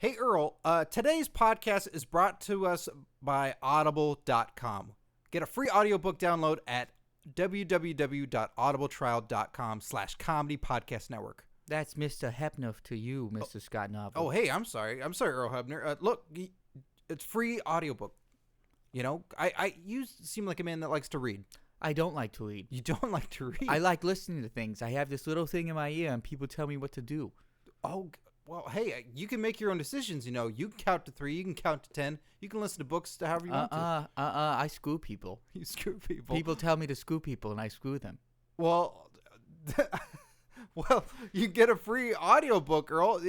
Hey, Earl, today's podcast is brought to us by Audible.com. Get a free audiobook download at www.audibletrial.com/comedy podcast network. That's Mr. Hepner to you, Mr. Scott Narver. Oh, hey, I'm sorry, Earl Hebner. Look, it's free audiobook. You know, you seem like a man that likes to read. I don't like to read. You don't like to read? I like listening to things. I have this little thing in my ear, and people tell me what to do. Oh, well, hey, you can make your own decisions, you know. You can count to 3, you can count to 10. You can listen to books to however you want to. I screw people. You screw people. People tell me to screw people, and I screw them. Well, you get a free audiobook, Earl.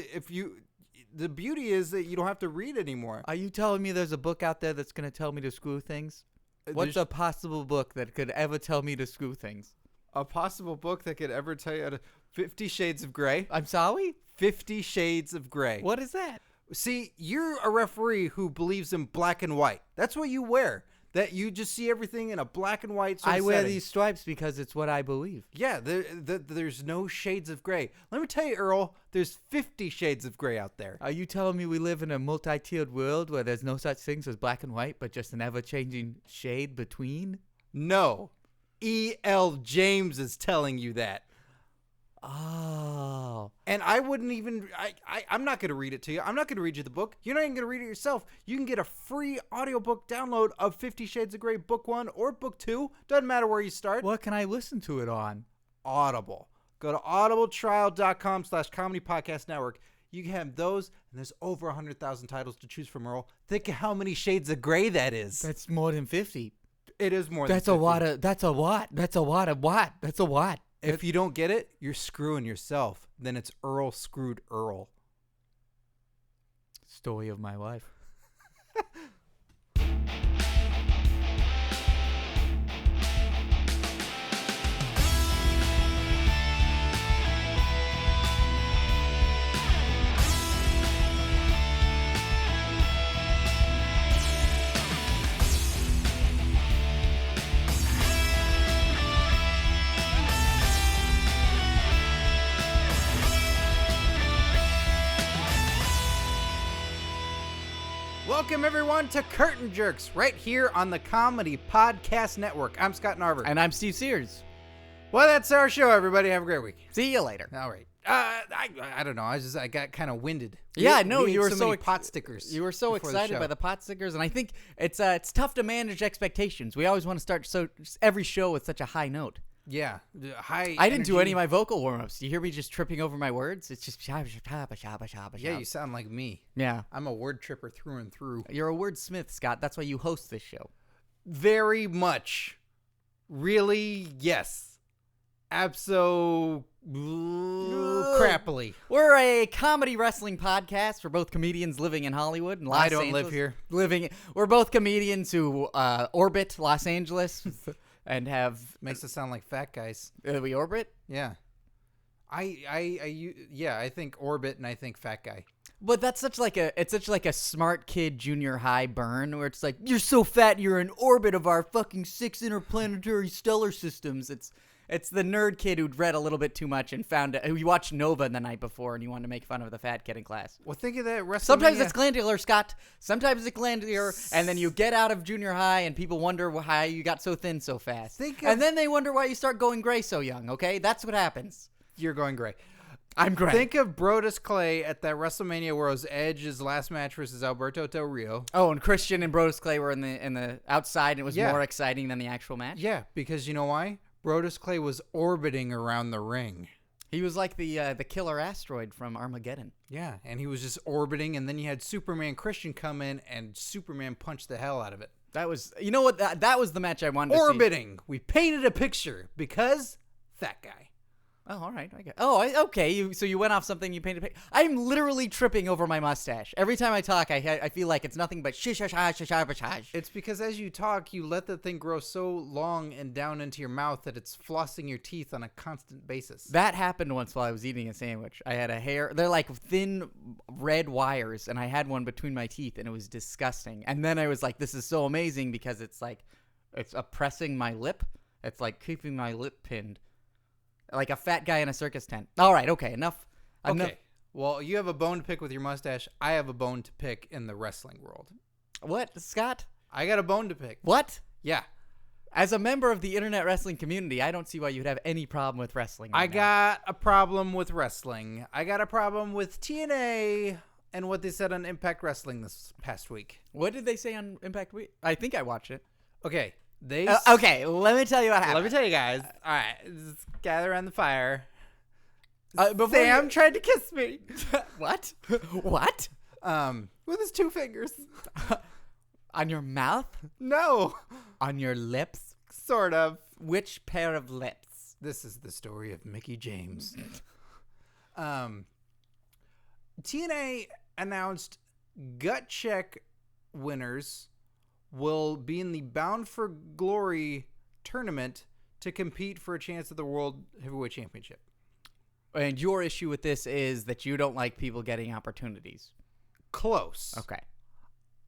The beauty is that you don't have to read anymore. Are you telling me there's a book out there that's going to tell me to screw things? What's a possible book that could ever tell me to screw things? A possible book that could ever tell you 50 Shades of Grey. I'm sorry? 50 Shades of Grey. What is that? See, you're a referee who believes in black and white. That's what you wear. That you just see everything in a black and white sort of I wear setting. these stripes because it's what I believe. Yeah, there's no shades of gray. Let me tell you, Earl, there's 50 shades of gray out there. Are you telling me we live in a multi-tiered world where there's no such things as black and white, but just an ever-changing shade between? No. E.L. James is telling you that. Oh. And I wouldn't even, I'm not going to read it to you. I'm not going to read you the book. You're not even going to read it yourself. You can get a free audiobook download of 50 Shades of Grey, Book 1 or Book 2. Doesn't matter where you start. What can I listen to it on? Audible. Go to audibletrial.com/comedy podcast network. You can have those, and there's over 100,000 titles to choose from, Earl. Think of how many shades of gray that is. That's more than 50. It is more than 50. That's a lot. If you don't get it, you're screwing yourself. Then it's Earl screwed Earl. Story of my life. Welcome, everyone, to Curtain Jerks, right here on the Comedy Podcast Network. I'm Scott Narver. And I'm Steve Sears. Well, that's our show, everybody. Have a great week. See you later. All right. I don't know. I got kind of winded. Yeah, no, you were so many pot stickers. You were so excited by the pot stickers, and I think it's tough to manage expectations. We always want to start every show with such a high note. Yeah, high. I didn't do any of my vocal warm-ups. Do you hear me just tripping over my words? It's just shabba shabba shabba shabba. Yeah, you sound like me. Yeah, I'm a word tripper through and through. You're a wordsmith, Scott. That's why you host this show. Very much. Really, yes. Crappily. We're a comedy wrestling podcast for both comedians living in Hollywood and Los Angeles. I don't live here. We're both comedians who orbit Los Angeles. And have makes us sound like fat guys. We orbit? Yeah. I think orbit and I think fat guy. But that's such like a smart kid junior high burn where it's like, you're so fat you're in orbit of our fucking 6 interplanetary stellar systems. It's the nerd kid who'd read a little bit too much and found out. He watched Nova the night before and he wanted to make fun of the fat kid in class. Well, think of that. Sometimes it's glandular, Scott. Sometimes it's glandular, and then you get out of junior high and people wonder how you got so thin so fast. And then they wonder why you start going gray so young, okay? That's what happens. You're going gray. I'm gray. Think of Brodus Clay at that WrestleMania where it was Edge's last match versus Alberto Del Rio. Oh, and Christian and Brodus Clay were in the outside, and it was more exciting than the actual match? Yeah, because you know why? Brodus Clay was orbiting around the ring. He was like the killer asteroid from Armageddon. Yeah, and he was just orbiting, and then you had Superman Christian come in, and Superman punched the hell out of it. That was, you know what? That was the match I wanted to see. Orbiting. We painted a picture because fat guy. Oh, all right. Okay. So you went off something. You painted. I'm literally tripping over my mustache every time I talk. I feel like it's nothing but shish. It's because as you talk, you let the thing grow so long and down into your mouth that it's flossing your teeth on a constant basis. That happened once while I was eating a sandwich. I had a hair. They're like thin red wires, and I had one between my teeth, and it was disgusting. And then I was like, "This is so amazing because it's oppressing my lip. It's like keeping my lip pinned." Like a fat guy in a circus tent. All right, okay, enough. Okay, Well, you have a bone to pick with your mustache. I have a bone to pick in the wrestling world. What, Scott? I got a bone to pick. What? Yeah. As a member of the internet wrestling community, I don't see why you'd have any problem with wrestling. I got a problem with wrestling. I got a problem with TNA and what they said on Impact Wrestling this past week. What did they say on Impact Week? I think I watched it. Okay. Okay, let me tell you what happened. Let me tell you guys. All right. Let's gather around the fire. Sam tried to kiss me. What? What? With his 2 fingers. On your mouth? No. On your lips? Sort of. Which pair of lips? This is the story of Mickey James. TNA announced Gut Check winners will be in the Bound for Glory tournament to compete for a chance at the World Heavyweight Championship. And your issue with this is that you don't like people getting opportunities. Close. Okay.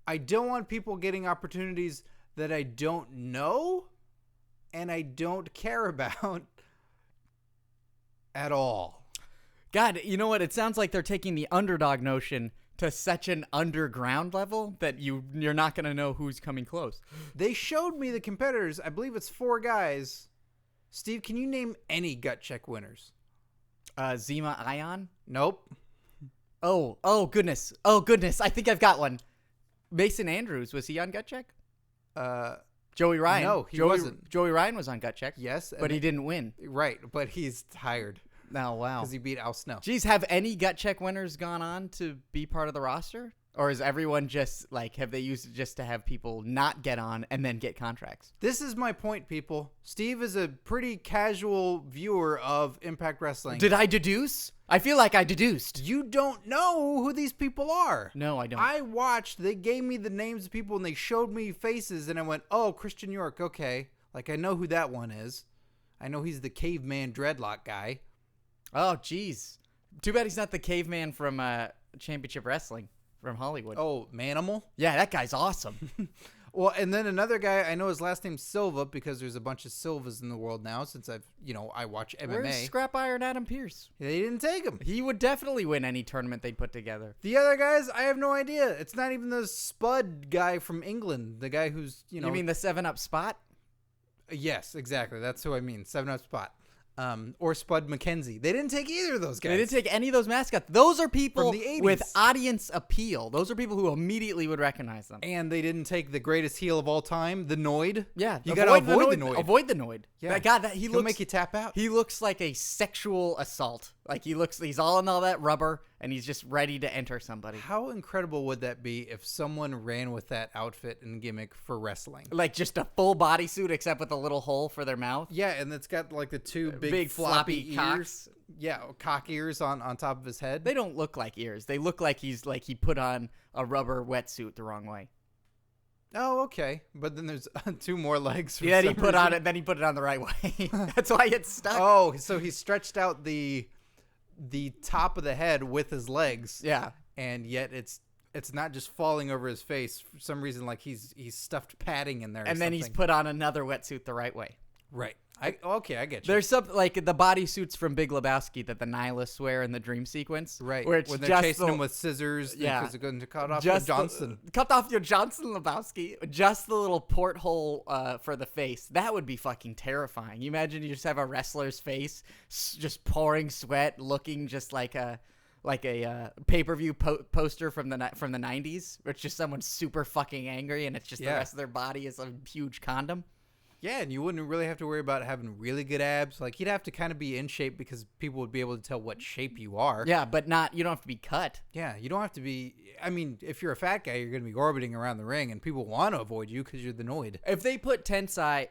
I don't want people getting opportunities that I don't know and I don't care about at all. God, you know what? It sounds like they're taking the underdog notion to such an underground level that you're not going to know who's coming close. They showed me the competitors. I believe it's 4 guys. Steve, can you name any Gut Check winners? Zima Ion? Nope. Oh, goodness. Oh, goodness. I think I've got one. Mason Andrews, was he on Gut Check? Joey Ryan. No, he wasn't. Joey Ryan was on Gut Check. Yes. But he didn't win. Right, but he's tired. Oh, wow. Because he beat Al Snow. Geez, have any Gut Check winners gone on to be part of the roster? Or is everyone just, have they used it just to have people not get on and then get contracts? This is my point, people. Steve is a pretty casual viewer of Impact Wrestling. Did I deduce? I feel like I deduced. You don't know who these people are. No, I don't. I watched. They gave me the names of people, and they showed me faces, and I went, oh, Christian York, okay. I know who that one is. I know he's the caveman dreadlock guy. Oh, jeez. Too bad he's not the caveman from Championship Wrestling from Hollywood. Oh, Manimal? Yeah, that guy's awesome. Well, and then another guy, I know his last name's Silva because there's a bunch of Silvas in the world now since I watch MMA. Where's Scrap Iron Adam Pearce? They didn't take him. He would definitely win any tournament they'd put together. The other guys, I have no idea. It's not even the Spud guy from England, the guy who's, You mean the 7-Up Spot? Yes, exactly. That's who I mean. 7-Up Spot. Or Spud McKenzie. They didn't take either of those guys. They didn't take any of those mascots. Those are people from the 80s. with audience appeal. Those are people who immediately would recognize them. And they didn't take the greatest heel of all time, the Noid. Yeah, you gotta avoid the Noid. Avoid the Noid. Yeah, God, he'll make you tap out. He looks like a sexual assault. He's all in all that rubber, and he's just ready to enter somebody. How incredible would that be if someone ran with that outfit and gimmick for wrestling? Just a full bodysuit except with a little hole for their mouth. Yeah, and it's got the 2 big floppy ears. cocks. Yeah, cock ears on top of his head. They don't look like ears. They look like he put on a rubber wetsuit the wrong way. Oh, okay. But then there's 2 more legs. Yeah, he put it on the right way. That's why it's stuck. Oh, so he stretched out the top of the head with his legs. Yeah. And yet it's not just falling over his face for some reason. He's stuffed padding in there. And then he's put on another wetsuit the right way. Right. I get you. There's some the bodysuits from Big Lebowski that the nihilists wear in the dream sequence. Right. Where it's when they're just chasing him with scissors. Yeah. Because they're going to cut off your Johnson. Cut off your Johnson, Lebowski. Just the little porthole for the face. That would be fucking terrifying. You imagine you just have a wrestler's face just pouring sweat, looking just like a pay-per-view poster from the 90s, where it's just someone super fucking angry and it's just the rest of their body is a huge condom. Yeah, and you wouldn't really have to worry about having really good abs. You'd have to kind of be in shape because people would be able to tell what shape you are. Yeah, but you don't have to be cut. Yeah, you don't have to be. I mean, if you're a fat guy, you're going to be orbiting around the ring, and people want to avoid you because you're the Noid. If they put tensai,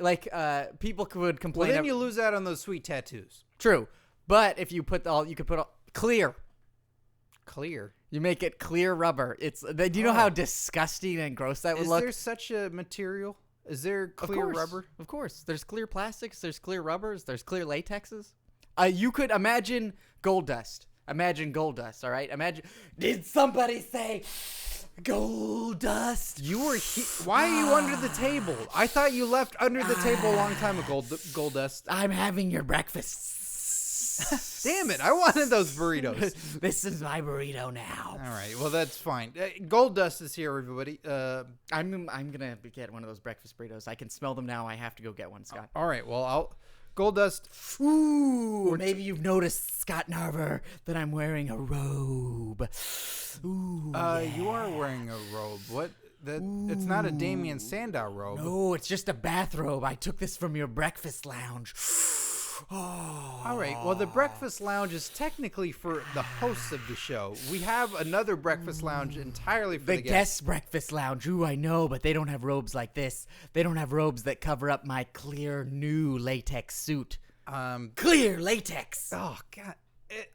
people could complain. Well, then you lose out on those sweet tattoos. True, but if you you could put clear. Clear. You make it clear rubber. Do you know how disgusting and gross that would look? Is there such a material? Is there clear rubber? Of course. There's clear plastics. There's clear rubbers. There's clear latexes. You could imagine Goldust. Imagine Goldust, all right? Did somebody say Goldust? You were why are you under the table? I thought you left under the table a long time ago, Goldust. I'm having your breakfast. Damn it! I wanted those burritos. This is my burrito now. All right, well that's fine. Goldust is here, everybody. I'm gonna get one of those breakfast burritos. I can smell them now. I have to go get one, Scott. All right, well Goldust. Ooh, maybe you've noticed, Scott Narver, that I'm wearing a robe. Ooh, You are wearing a robe. What? It's not a Damien Sandow robe. No, it's just a bathrobe. I took this from your breakfast lounge. Oh. All right. Well, the breakfast lounge is technically for the hosts of the show. We have another breakfast lounge entirely for the guests. guest breakfast lounge. Ooh, I know, but they don't have robes like this. They don't have robes that cover up my clear new latex suit. Clear latex. Oh God,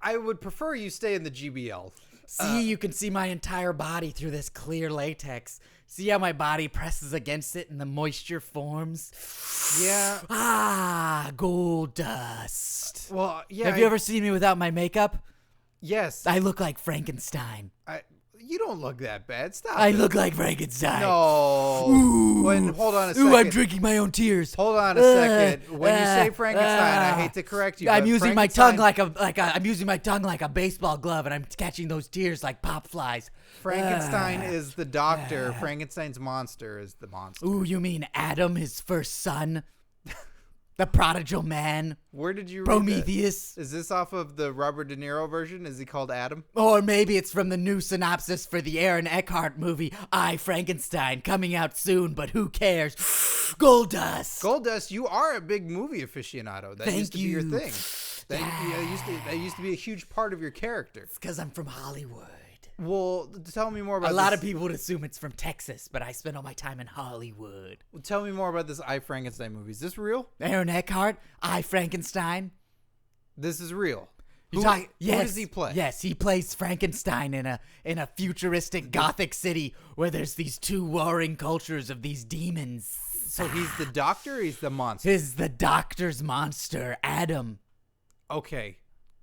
I would prefer you stay in the GBL. See, you can see my entire body through this clear latex. See how my body presses against it and the moisture forms? Yeah. Ah, gold dust. Well, yeah. Have you ever seen me without my makeup? Yes. I look like Frankenstein. You don't look that bad. Stop. I look like Frankenstein. No. Ooh. Hold on a second. Ooh, I'm drinking my own tears. Hold on a second. When you say Frankenstein, I hate to correct you. I'm but using my tongue I'm using my tongue like a baseball glove, and I'm catching those tears like pop flies. Frankenstein is the doctor. Frankenstein's monster is the monster. Ooh, you mean Adam, his first son? The prodigal man? Where did you read Prometheus? that? Is this off of the Robert De Niro version? Is he called Adam? Or maybe it's from the new synopsis for the Aaron Eckhart movie, I, Frankenstein, coming out soon, but who cares? Goldust. Goldust, you are a big movie aficionado. That used to be your thing. That used to be a huge part of your character. It's because I'm from Hollywood. Well, tell me more about A lot of people would assume it's from Texas, but I spend all my time in Hollywood. Well, tell me more about this I, Frankenstein movie. Is this real? Aaron Eckhart, I, Frankenstein. This is real. Who Yes, does he play? Yes, he plays Frankenstein in a futuristic gothic city where there's these two warring cultures of these demons. So he's the doctor or he's the monster? He's the doctor's monster, Adam. Okay.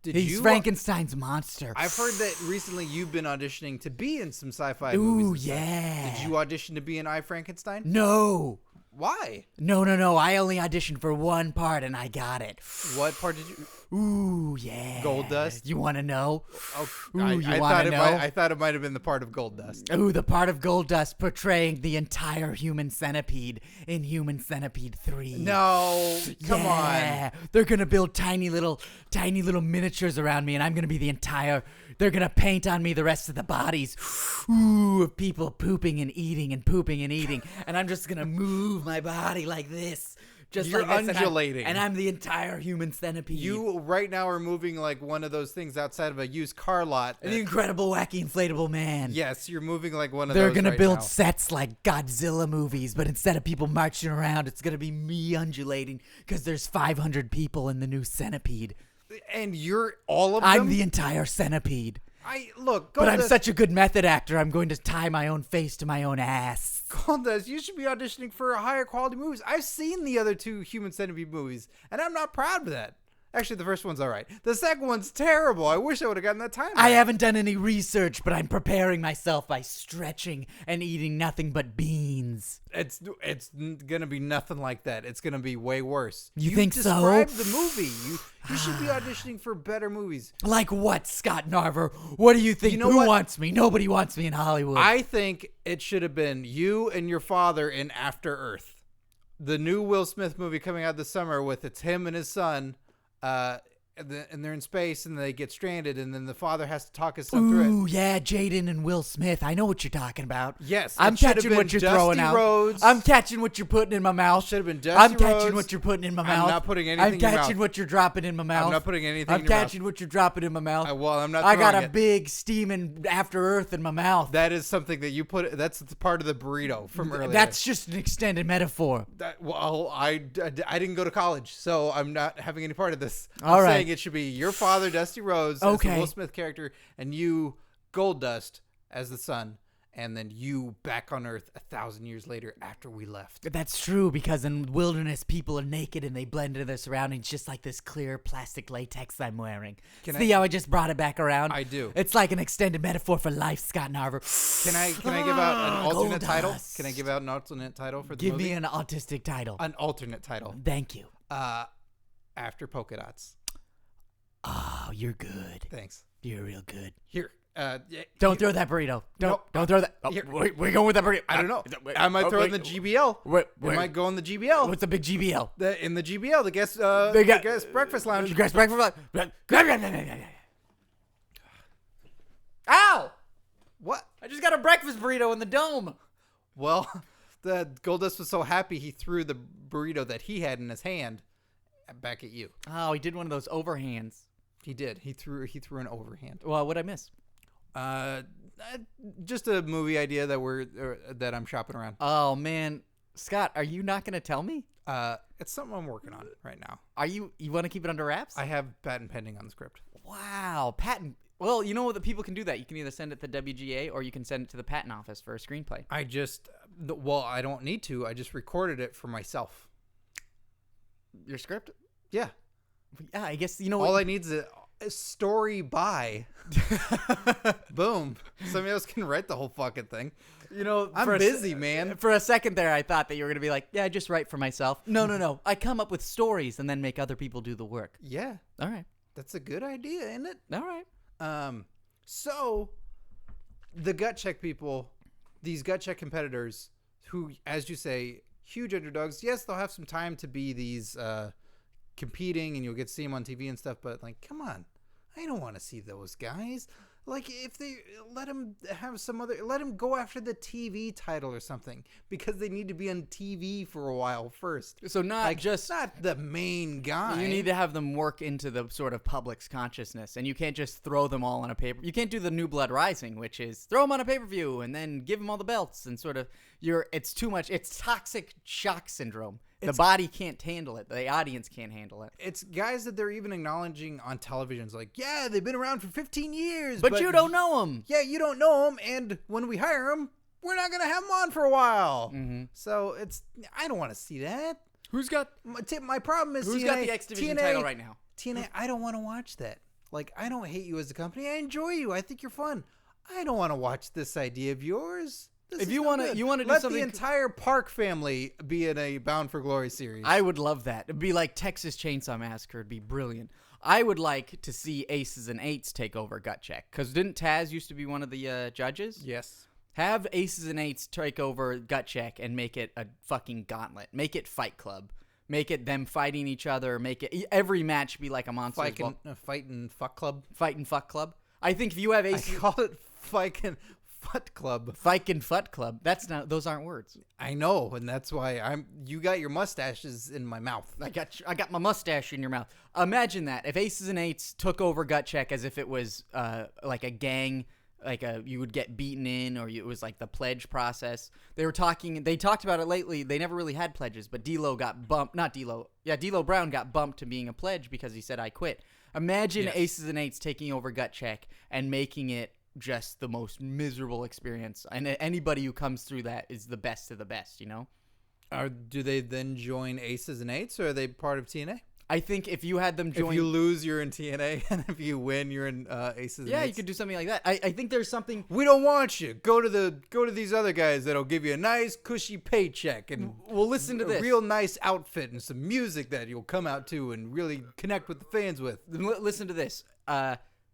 He's Frankenstein's monster. I've heard that recently you've been auditioning to be in some sci-fi Ooh, movies. yeah. Did you audition to be in I, Frankenstein? No. Why? No. I only auditioned for one part and I got it. What part did you... Ooh, yeah. Goldust? You want to know? Oh, Ooh, you want to know? I thought it might have been the part of Goldust. Ooh, the part of Goldust portraying the entire human centipede in Human Centipede 3. No, come on. They're going to build tiny little miniatures around me, and I'm going to be the entire... They're going to paint on me the rest of the bodies. Ooh, of people pooping and eating and pooping and eating. And I'm just going to move my body like this. Just You're like this, undulating. and I'm the entire human centipede. You right now are moving like one of those things outside of a used car lot. The incredible, wacky, inflatable man. Yes, you're moving like one of They're those going to right build now. sets like Godzilla movies, but instead of people marching around, it's going to be me undulating because there's 500 people in the new centipede. And you're all of them? I'm the entire centipede. Look, But I'm Goldust, such a good method actor, I'm going to tie my own face to my own ass. Goldust, you should be auditioning for higher quality movies. I've seen the other two Human Centipede movies, and I'm not proud of that. Actually, the first one's all right. The second one's terrible. I wish I would have gotten that time. I haven't done any research, but I'm preparing myself by stretching and eating nothing but beans. It's gonna be nothing like that. It's gonna be way worse. You think so? Described the movie. You should be auditioning for better movies. Like what, Scott Narver? What do you think? You know Who what? wants me? Nobody wants me in Hollywood. I think it should have been you and your father in After Earth, the new Will Smith movie coming out this summer with it's him and his son. And they're in space and they get stranded and then the father has to talk his son through it. Ooh, yeah, Jaden and Will Smith. I know what you're talking about. Yes, I'm it should have catching been what you're Dusty throwing out. Rhodes. I'm catching what you're putting in my mouth. Should have been Dusty I'm catching Rhodes. what you're putting in my I'm mouth. not putting anything I'm in your catching mouth. what you're dropping in my mouth. I'm not putting anything I'm in your mouth. catching what you're dropping in my mouth. Well, I'm not I got throwing a it. big steaming After Earth in my mouth. That is something that you put. That's part of the burrito from earlier. That's just an extended metaphor. I didn't go to college, so I'm not having any part of this. All I'm right. saying it should be your father, Dusty Rhodes, as the Okay. Will Smith character, and you, Goldust, as the son, and then you back on Earth 1,000 years later after we left. That's true, because in the wilderness, people are naked and they blend into their surroundings just like this clear plastic latex I'm wearing. See how I just brought it back around? I do. It's like an extended metaphor for life, Scott Narver. Can I give out an alternate title? Goldust. Can I give out an alternate title for the Give movie? me an autistic title. An alternate title. Thank you. After Polka Dots. Oh, you're good. Thanks. You're real good. Here. Don't throw that burrito. Don't throw that. Oh, Here. we're going with that burrito. I don't know. I might throw in the GBL. I might go in the GBL. What's a big GBL? In the GBL, the guest breakfast lounge. Guest breakfast lounge. Ow! What? I just got a breakfast burrito in the dome. Well, the Goldust was so happy he threw the burrito that he had in his hand back at you. Oh, he did one of those overhands. He did. He threw an overhand. Well, what'd I miss? Just a movie idea that I'm shopping around. Oh man, Scott, are you not gonna tell me? It's something I'm working on right now. Are you want to keep it under wraps? I have patent pending on the script. Wow, patent. Well, you know what? The people can do that. You can either send it to WGA or you can send it to the patent office for a screenplay. I don't need to. I just recorded it for myself. Your script? Yeah. Yeah, I guess you know. All I need is a story by. Boom. Somebody else can write the whole fucking thing. You know, I'm busy, man. For a second there, I thought that you were gonna be like, "Yeah, I just write for myself." No. I come up with stories and then make other people do the work. Yeah. All right. That's a good idea, isn't it? All right. So the gut check people, these gut check competitors who, as you say, huge underdogs. Yes, they'll have some time to be these competing and you'll get to see them on TV and stuff, but like, come on. I don't want to see those guys. Like, if they let them go after the TV title or something, because they need to be on TV for a while first. So not the main guy. You need to have them work into the sort of public's consciousness, and you can't just throw them all on a paper. You can't do the New Blood Rising, which is throw them on a pay-per-view and then give them all the belts and sort of it's too much. It's toxic shock syndrome. The body can't handle it. The audience can't handle it. It's guys that they're even acknowledging on television. It's like, yeah, they've been around for 15 years. But you don't know them. Yeah, you don't know them. And when we hire them, we're not going to have them on for a while. Mm-hmm. So I don't want to see that. My problem is who's TNA, got the X Division title right now? TNA, I don't want to watch that. Like, I don't hate you as a company. I enjoy you. I think you're fun. I don't want to watch this idea of yours. If you want to do something, let the entire Park family be in a Bound for Glory series. I would love that. It'd be like Texas Chainsaw Massacre. It'd be brilliant. I would like to see Aces and Eights take over Gut Check, because didn't Taz used to be one of the judges? Yes. Have Aces and Eights take over Gut Check and make it a fucking gauntlet. Make it Fight Club. Make it them fighting each other. Make it every match be like a Monsters Ball. Fight and Fuck Club. Fight and Fuck Club. I think if you have Aces, I call it Fight and Fut Club. Fight and Fut Club. Those aren't words. I know, and that's why you got your mustaches in my mouth. I got my mustache in your mouth. Imagine that. If Aces and Eights took over Gut Check as if it was like a gang, you would get beaten in, or it was like the pledge process. They talked about it lately. They never really had pledges, but D'Lo got bumped. Not D'Lo. Yeah, D'Lo Brown got bumped to being a pledge because he said, I quit. Imagine Aces and Eights taking over Gut Check and making it just the most miserable experience, and anybody who comes through that is the best of the best, you know? Do they then join Aces and Eights, or are they part of TNA? I think if you had them join... If you lose, you're in TNA, and if you win, you're in Aces and Eights. Yeah, you could do something like that. I think there's something... We don't want you. Go to these other guys that'll give you a nice, cushy paycheck, and we'll listen to this. A real nice outfit and some music that you'll come out to and really connect with the fans with. Listen to this.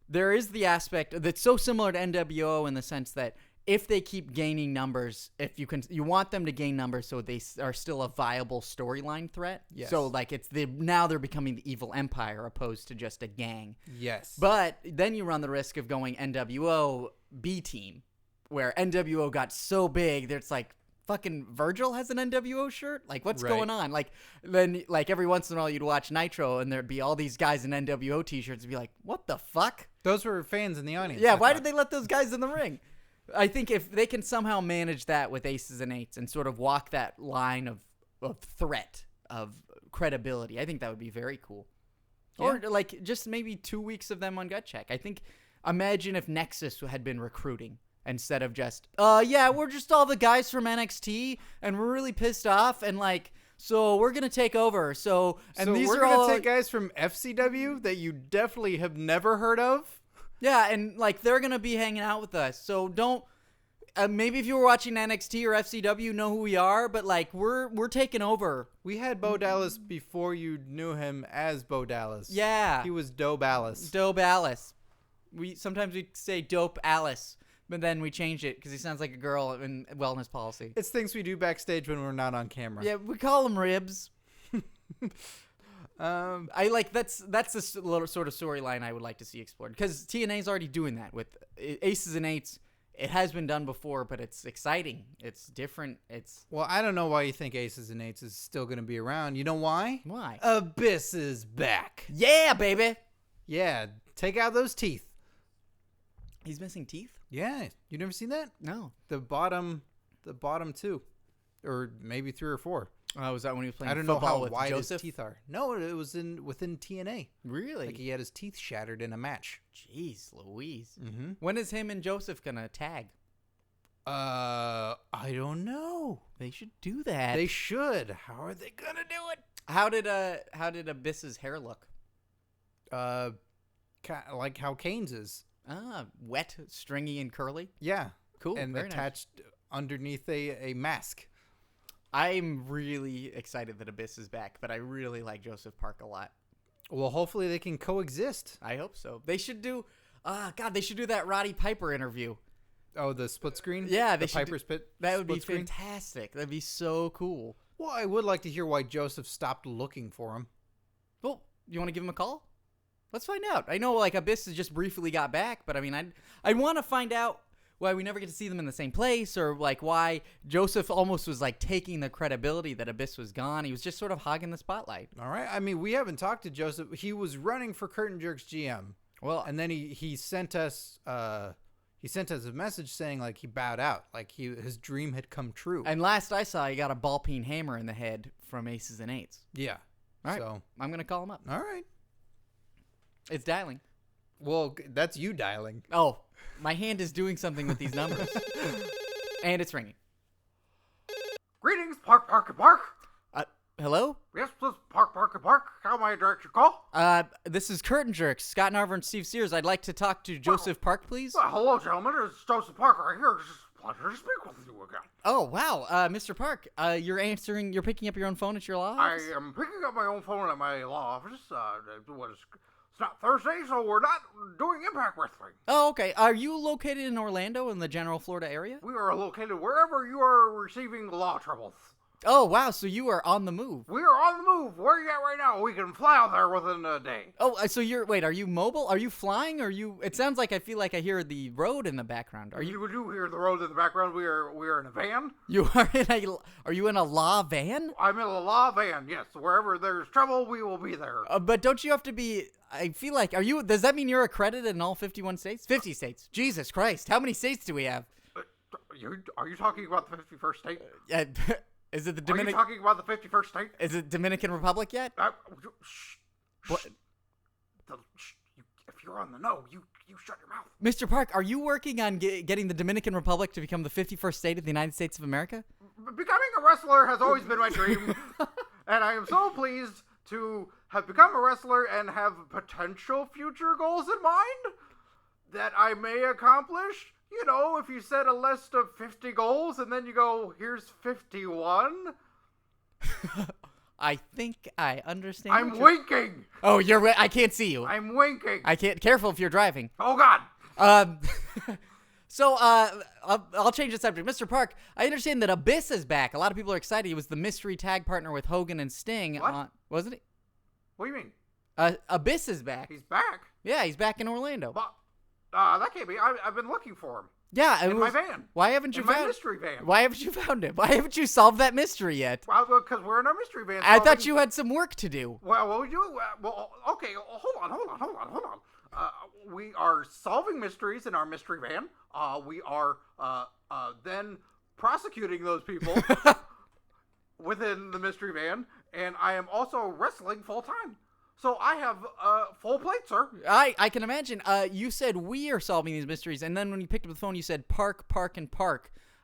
There is the aspect that's so similar to NWO in the sense that if they keep gaining numbers, you want them to gain numbers so they are still a viable storyline threat. Yes. So like now they're becoming the evil empire opposed to just a gang. Yes. But then you run the risk of going NWO B team, where NWO got so big that it's like, fucking Virgil has an NWO shirt? Like, what's going on? Like, then, like, every once in a while you'd watch Nitro and there'd be all these guys in NWO t-shirts and be like, what the fuck? Those were fans in the audience. Yeah, why did they let those guys in the ring? I think if they can somehow manage that with Aces and Eights and sort of walk that line of threat, of credibility, I think that would be very cool. Yeah. Or, like, just maybe 2 weeks of them on Gut Check. I think, imagine if Nexus had been recruiting. Instead of just, we're just all the guys from NXT, and we're really pissed off, and like, so we're gonna take over. These are gonna take guys from FCW that you definitely have never heard of. Yeah, and like they're gonna be hanging out with us. So don't. maybe if you were watching NXT or FCW, you know who we are, but like we're taking over. We had Bo Dallas before you knew him as Bo Dallas. Yeah. He was Dope Alice. Dope Alice. Sometimes we say Dope Alice, but then we change it because he sounds like a girl in wellness policy. It's things we do backstage when we're not on camera. Yeah, we call him Ribs. I like that's the little sort of storyline I would like to see explored because TNA's already doing that with Aces and Eights. It has been done before, but it's exciting. It's different. Well, I don't know why you think Aces and Eights is still going to be around. You know why? Why? Abyss is back. Yeah, baby. Yeah, take out those teeth. He's missing teeth? Yeah, you never seen that? No. The bottom two, or maybe 3 or 4. Was that when he was playing I don't know football how with wide Joseph? his teeth are. No, it was within TNA. Really? Like he had his teeth shattered in a match. Jeez Louise. Mm-hmm. When is him and Joseph gonna tag? I don't know. They should do that. They should. How are they gonna do it? How did Abyss's hair look? Like how Kane's is. Wet, stringy, and curly. Yeah, Cool. and very attached underneath a mask. I'm really excited that Abyss is back, but I really like Joseph Park a lot. Well, hopefully they can coexist. I hope so. They should do. They should do that Roddy Piper interview. Oh, the split screen? Yeah, the Piper's Pit. That would be screen? fantastic. That'd be so cool. Well, I would like to hear why Joseph stopped looking for him. Well, you want to give him a call? Let's find out. I know, like, Abyss has just briefly got back, but I mean, I'd want to find out why we never get to see them in the same place, or like why Joseph almost was like taking the credibility that Abyss was gone. He was just sort of hogging the spotlight. All right. I mean, we haven't talked to Joseph. He was running for Curtain Jerks GM. Well, and then he sent us a message saying like he bowed out, like his dream had come true. And last I saw, he got a ball peen hammer in the head from Aces and Eights. Yeah. All right. So I'm gonna call him up. all right. It's dialing. Well, that's you dialing. Oh, my hand is doing something with these numbers. And it's ringing. Greetings, Park. Hello? Yes, please, Park. How may I direct your call? This is Curtain Jerks, Scott Narver and Steve Sears. I'd like to talk to Joseph Park, please. Well, hello, gentlemen. It's Joseph Parker right here. It's just a pleasure to speak with you again. Oh, wow. Mr. Park, you're picking up your own phone at your law office? I am picking up my own phone at my law office. It's not Thursday, so we're not doing Impact Wrestling. Oh, okay. Are you located in Orlando in the general Florida area? We are located wherever you are receiving law troubles. Oh, wow. So you are on the move. We are on the move. Where are you at right now? We can fly out there within a day. Oh, so are you mobile? Are you flying? It sounds like I feel like I hear the road in the background. You do hear the road in the background. We are in a van. Are you in a law van? I'm in a law van, yes. Wherever there's trouble, we will be there. But don't you have to be, I feel like, does that mean you're accredited in all 51 states? 50 states. Jesus Christ. How many states do we have? Are you talking about the 51st state? Is it the Are you talking about the 51st state? Is it Dominican Republic yet? Shh. What? If you're on the know, you shut your mouth. Mr. Park, are you working on getting the Dominican Republic to become the 51st state of the United States of America? Becoming a wrestler has always been my dream, and I am so pleased to have become a wrestler and have potential future goals in mind that I may accomplish. You know, if you set a list of 50 goals and then you go, here's 51. I think I understand. I'm winking. Oh, I can't see you. I'm winking. I can't. Careful if you're driving. Oh, God. So, I'll change the subject. Mr. Park, I understand that Abyss is back. A lot of people are excited. He was the mystery tag partner with Hogan and Sting. What? Wasn't he? What do you mean? Abyss is back. He's back? Yeah, he's back in Orlando. But, that can't be. I've been looking for him. Yeah, in my van. Why haven't you in found my mystery van? Why haven't you found him? Why haven't you solved that mystery yet? Well, because we're in our mystery van. I thought you had some work to do. Well, what we do? Well, okay. Hold on. We are solving mysteries in our mystery van. We are then prosecuting those people within the mystery van, and I am also wrestling full time. So I have full plate, sir. I can imagine. You said we are solving these mysteries, and then when you picked up the phone, you said Park.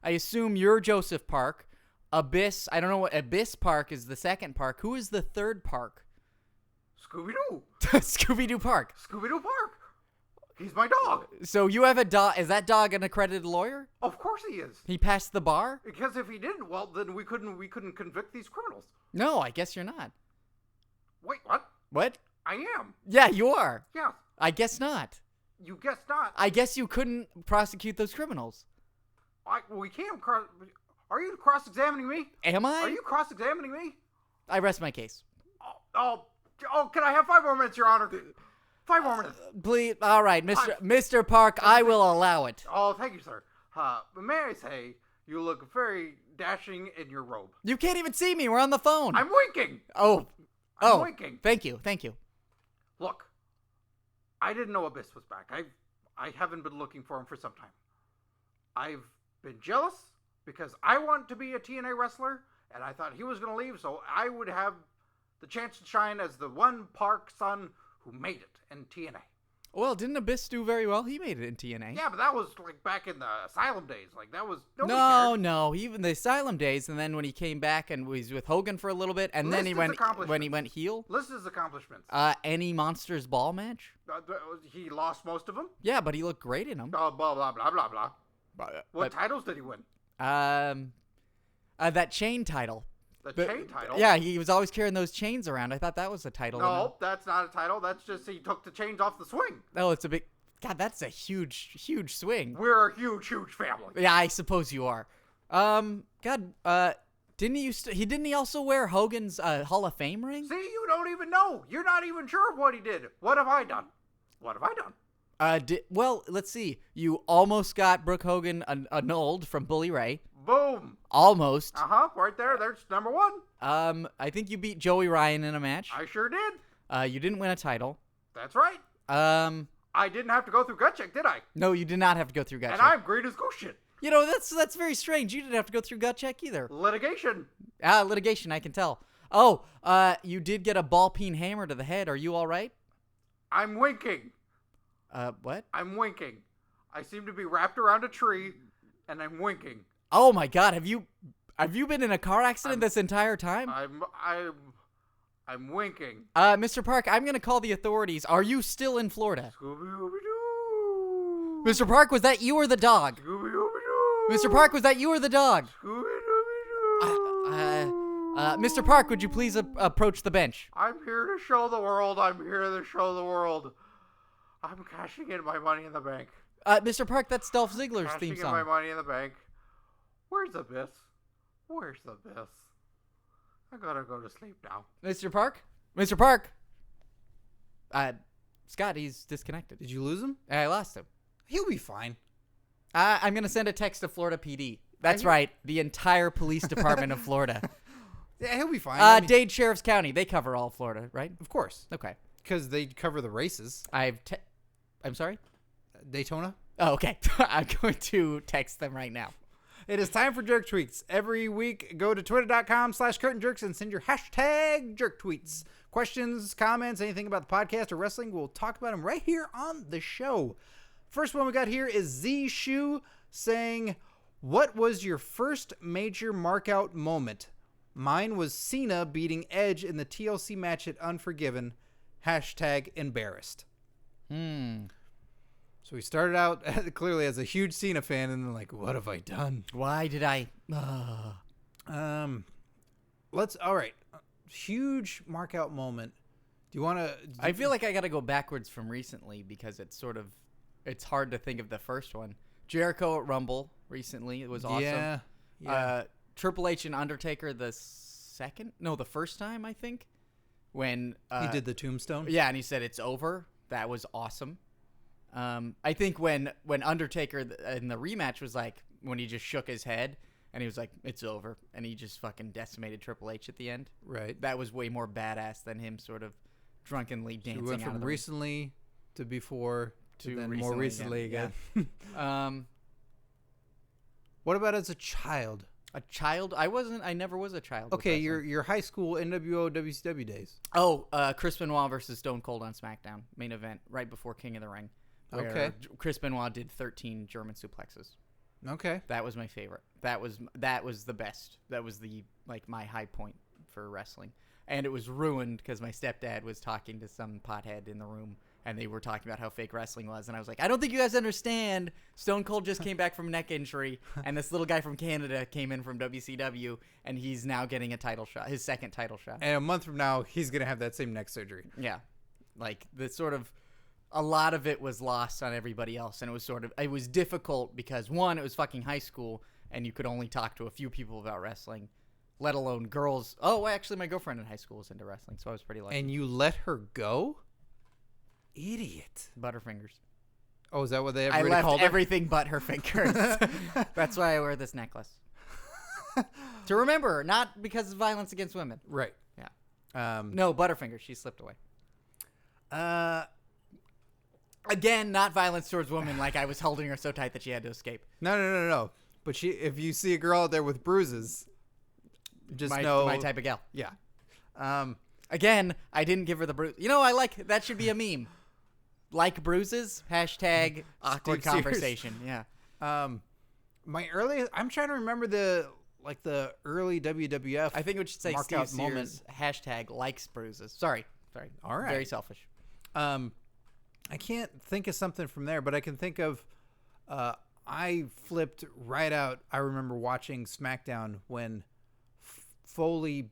I assume you're Joseph Park. Abyss. I don't know what Abyss Park is. The second Park. Who is the third Park? Scooby-Doo. Scooby-Doo Park. Scooby-Doo Park. He's my dog. So you have a dog. Is that dog an accredited lawyer? Of course he is. He passed the bar? Because if he didn't, well, then we couldn't convict these criminals. No, I guess you're not. Wait, what? What? I am. Yeah, you are. Yes. I guess not. You guess not. I guess you couldn't prosecute those criminals. We can't cross. Are you cross-examining me? Am I? Are you cross-examining me? I rest my case. Oh, can I have 5 more minutes, Your Honor? 5 more minutes. Please. All right, Mr. Park, I will allow it. Oh, thank you, sir. But may I say, you look very dashing in your robe. You can't even see me. We're on the phone. I'm winking. I'm winking. Thank you. Look, I didn't know Abyss was back. I haven't been looking for him for some time. I've been jealous because I want to be a TNA wrestler, and I thought he was going to leave, so I would have the chance to shine as the one Park son who made it in TNA. Well, didn't Abyss do very well? He made it in TNA. Yeah, but that was like back in the Asylum days. Like that was nobody cared. No, even the Asylum days, and then when he came back and was with Hogan for a little bit, and then when he went heel. List his accomplishments. Any Monsters Ball match? He lost most of them. Yeah, but he looked great in them. Blah blah blah blah blah. What titles did he win? That chain title. Chain title? Yeah, he was always carrying those chains around. I thought that was a title. No, that's not a title. That's just he took the chains off the swing. Oh, it's a big... God, that's a huge swing. We're a huge family. Yeah, I suppose you are. Didn't he also wear Hogan's Hall of Fame ring? See, you don't even know. You're not even sure of what he did. What have I done? Well, let's see. You almost got Brooke Hogan annulled from Bully Ray. Boom. Almost. Right there. There's number 1. I think you beat Joey Ryan in a match. I sure did. You didn't win a title. That's right. I didn't have to go through Gut Check, did I? No, you did not have to go through Gut Check. And I'm great as goose shit. You know, that's very strange. You didn't have to go through Gut Check either. Litigation. Litigation, I can tell. Oh, you did get a ball peen hammer to the head. Are you all right? I'm winking. What? I'm winking. I seem to be wrapped around a tree, and I'm winking. Oh my God! Have you been in a car accident this entire time? I'm winking. Mr. Park, I'm gonna call the authorities. Are you still in Florida? Scooby-Dooby-Doo. Mr. Park, was that you or the dog? Scooby-Dooby-Doo. Mr. Park, was that you or the dog? Scooby-Dooby-Doo. Mr. Park, would you please approach the bench? I'm here to show the world. I'm cashing in my money in the bank. Mr. Park, that's Dolph Ziggler's theme Cashing song. in my money in the bank. Where's Abyss? I gotta go to sleep now. Mr. Park? Mr. Park? Scott, he's disconnected. Did you lose him? I lost him. He'll be fine. I'm going to send a text to Florida PD. That's right. The entire police department of Florida. Yeah, he'll be fine. Dade Sheriff's County. They cover all Florida, right? Of course. Okay. Because they cover the races. I'm sorry? Daytona? Oh, okay. I'm going to text them right now. It is time for jerk tweets. Every week, go to twitter.com/curtainjerks and send your hashtag jerk tweets. Questions, comments, anything about the podcast or wrestling, we'll talk about them right here on the show. First one we got here is Z Shu saying, what was your first major markout moment? Mine was Cena beating Edge in the TLC match at Unforgiven. Hashtag embarrassed. So we started out clearly as a huge Cena fan, and then like, what have I done? Why did I? All right. Huge markout moment. Do you want to? I feel like I got to go backwards from recently because it's hard to think of the first one. Jericho at Rumble recently. It was awesome. Yeah. Triple H and Undertaker the first time, I think. When he did the tombstone. Yeah, and he said it's over. That was awesome. I think when Undertaker in the rematch was like, when he just shook his head and he was like, it's over, and he just fucking decimated Triple H at the end. Right. That was way more badass than him sort of drunkenly dancing. So we went from recently to before to then more recently again. Yeah. What about as a child? A child? I never was a child. Okay, your high school NWO WCW days. Oh, Chris Benoit versus Stone Cold on SmackDown main event right before King of the Ring. Okay. Chris Benoit did 13 German suplexes. Okay. That was my favorite. That was the best. That was my high point for wrestling. And it was ruined because my stepdad was talking to some pothead in the room and they were talking about how fake wrestling was, and I was like, I don't think you guys understand. Stone Cold just came back from a neck injury, and this little guy from Canada came in from WCW, and he's now getting a title shot, his second title shot. And a month from now, he's going to have that same neck surgery. Yeah. Like, the sort of, a lot of it was lost on everybody else, and it was difficult because, one, it was fucking high school, and you could only talk to a few people about wrestling, let alone girls. Oh, actually, my girlfriend in high school was into wrestling, so I was pretty lucky. And you let her go? Idiot. Butterfingers. Oh, is that what they I everybody called left her? everything but her fingers. That's why I wear this necklace. To remember, not because of violence against women. Right. Yeah. No, Butterfingers. She slipped away. Uh, Again, not violence towards women like I was holding her so tight that she had to escape. No. But if you see a girl out there with bruises, just know. My type of gal. Yeah. Again, I didn't give her the bruise. You know, I like, that should be a meme. Like bruises, hashtag awkward Sears. conversation. Yeah. I'm trying to remember the early WWF. I think we should say mark Steve out Sears, moment. hashtag likes bruises. Sorry. All right. Very selfish. I can't think of something from there, but I can think of, I flipped right out. I remember watching SmackDown when Foley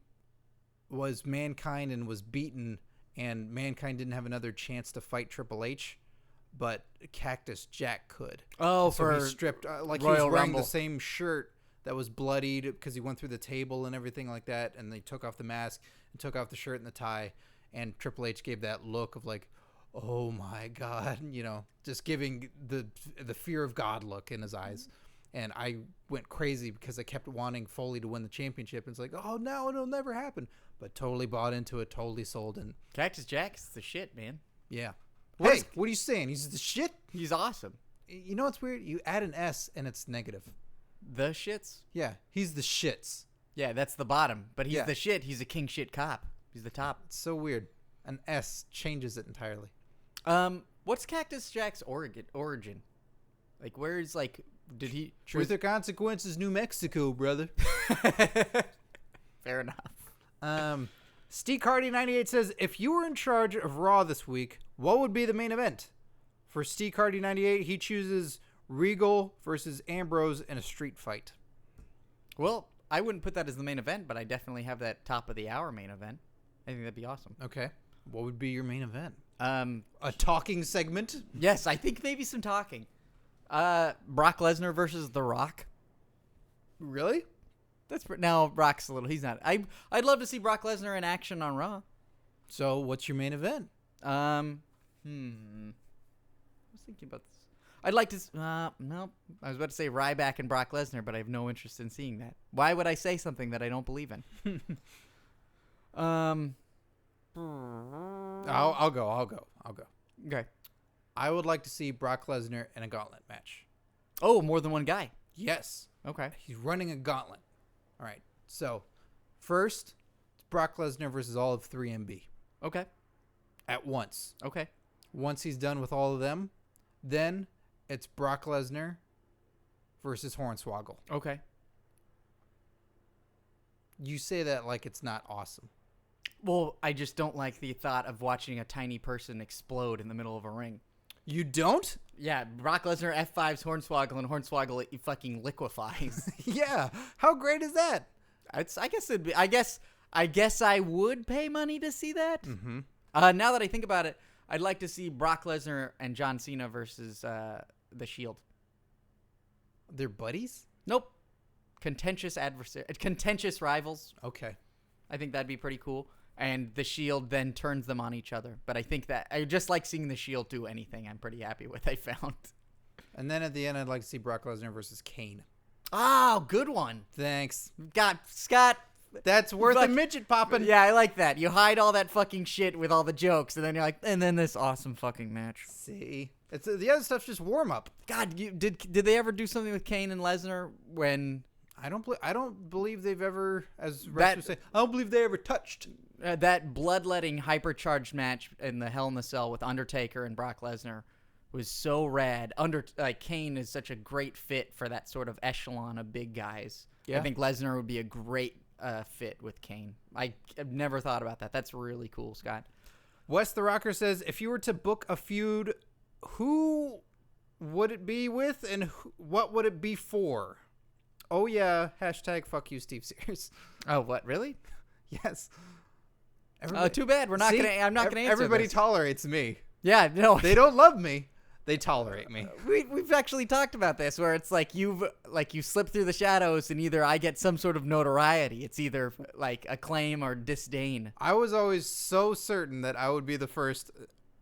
was Mankind and was beaten, and Mankind didn't have another chance to fight Triple H, but Cactus Jack could. Oh, So for he stripped, he was Royal wearing Rumble. the same shirt that was bloodied because he went through the table and everything like that, and they took off the mask and took off the shirt and the tie, and Triple H gave that look of like, oh my God, just giving the fear of God look in his eyes. And I went crazy because I kept wanting Foley to win the championship. And it's like, oh no, it'll never happen. But totally bought into it, totally sold. And Cactus Jack is the shit, man. yeah. What Hey, is- what are you saying? He's the shit? He's awesome. You know what's weird? You add an S and it's negative. The shits? Yeah, he's the shits. Yeah, that's the bottom. But he's Yeah. the shit. He's a king shit cop. He's the top. It's so weird. An S changes it entirely. What's Cactus Jack's origin? Like, where's, like, did he... Truth or consequences, New Mexico, brother. Fair enough. Steve Hardy 98 says, if you were in charge of Raw this week, what would be the main event? For Steve Hardy 98, he chooses Regal versus Ambrose in a street fight. Well, I wouldn't put that as the main event, but I definitely have that top of the hour main event. I think that'd be awesome. Okay. What would be your main event? A talking segment? Yes, I think maybe some talking. Brock Lesnar versus The Rock. Really? Now Brock's a little. He's not. I'd love to see Brock Lesnar in action on Raw. So, what's your main event? I was thinking about this. I'd like to. No, I was about to say Ryback and Brock Lesnar, but I have no interest in seeing that. Why would I say something that I don't believe in? I'll go. Okay. I would like to see Brock Lesnar in a gauntlet match. Oh, more than one guy. Yes. Okay. He's running a gauntlet. All right. So, first, it's Brock Lesnar versus all of 3MB Okay. at once. Okay. Once he's done with all of them, then it's Brock Lesnar versus Hornswoggle. Okay. You say that like it's not awesome. Well, I just don't like the thought of watching a tiny person explode in the middle of a ring. You don't? Yeah, Brock Lesnar F5's Hornswoggle, and Hornswoggle fucking liquefies. Yeah. How great is that? I guess I would pay money to see that. Mm-hmm. Now that I think about it, I'd like to see Brock Lesnar and John Cena versus The Shield. They're buddies? Nope. Contentious rivals. Okay. I think that'd be pretty cool. And The Shield then turns them on each other. But I think that I just like seeing The Shield do anything. I'm pretty happy with what I found. And then at the end, I'd like to see Brock Lesnar versus Kane. Oh, good one. Thanks. God, Scott. That's worth a Fuck. midget popping. Yeah, I like that. You hide all that fucking shit with all the jokes, and then you're like, and then this awesome fucking match. See? It's the other stuff's just warm up. God, did they ever do something with Kane and Lesnar when I don't believe they've ever, as wrestlers say, I don't believe they ever touched. That bloodletting hypercharged match in the Hell in the Cell with Undertaker and Brock Lesnar was so rad. Kane is such a great fit for that sort of echelon of big guys. Yeah. I think Lesnar would be a great fit with Kane. I've never thought about that. That's really cool, Scott. Wes the Rocker says, if you were to book a feud, who would it be with and what would it be for? Oh, yeah. Hashtag fuck you, Steve Sears. Oh, what? Really? Yes. Oh, too bad. I'm not gonna answer Everybody this. tolerates me. Yeah, no. They don't love me. They tolerate me. We've actually talked about this, where it's like you slip through the shadows, and either I get some sort of notoriety. It's either like acclaim or disdain. I was always so certain that I would be the first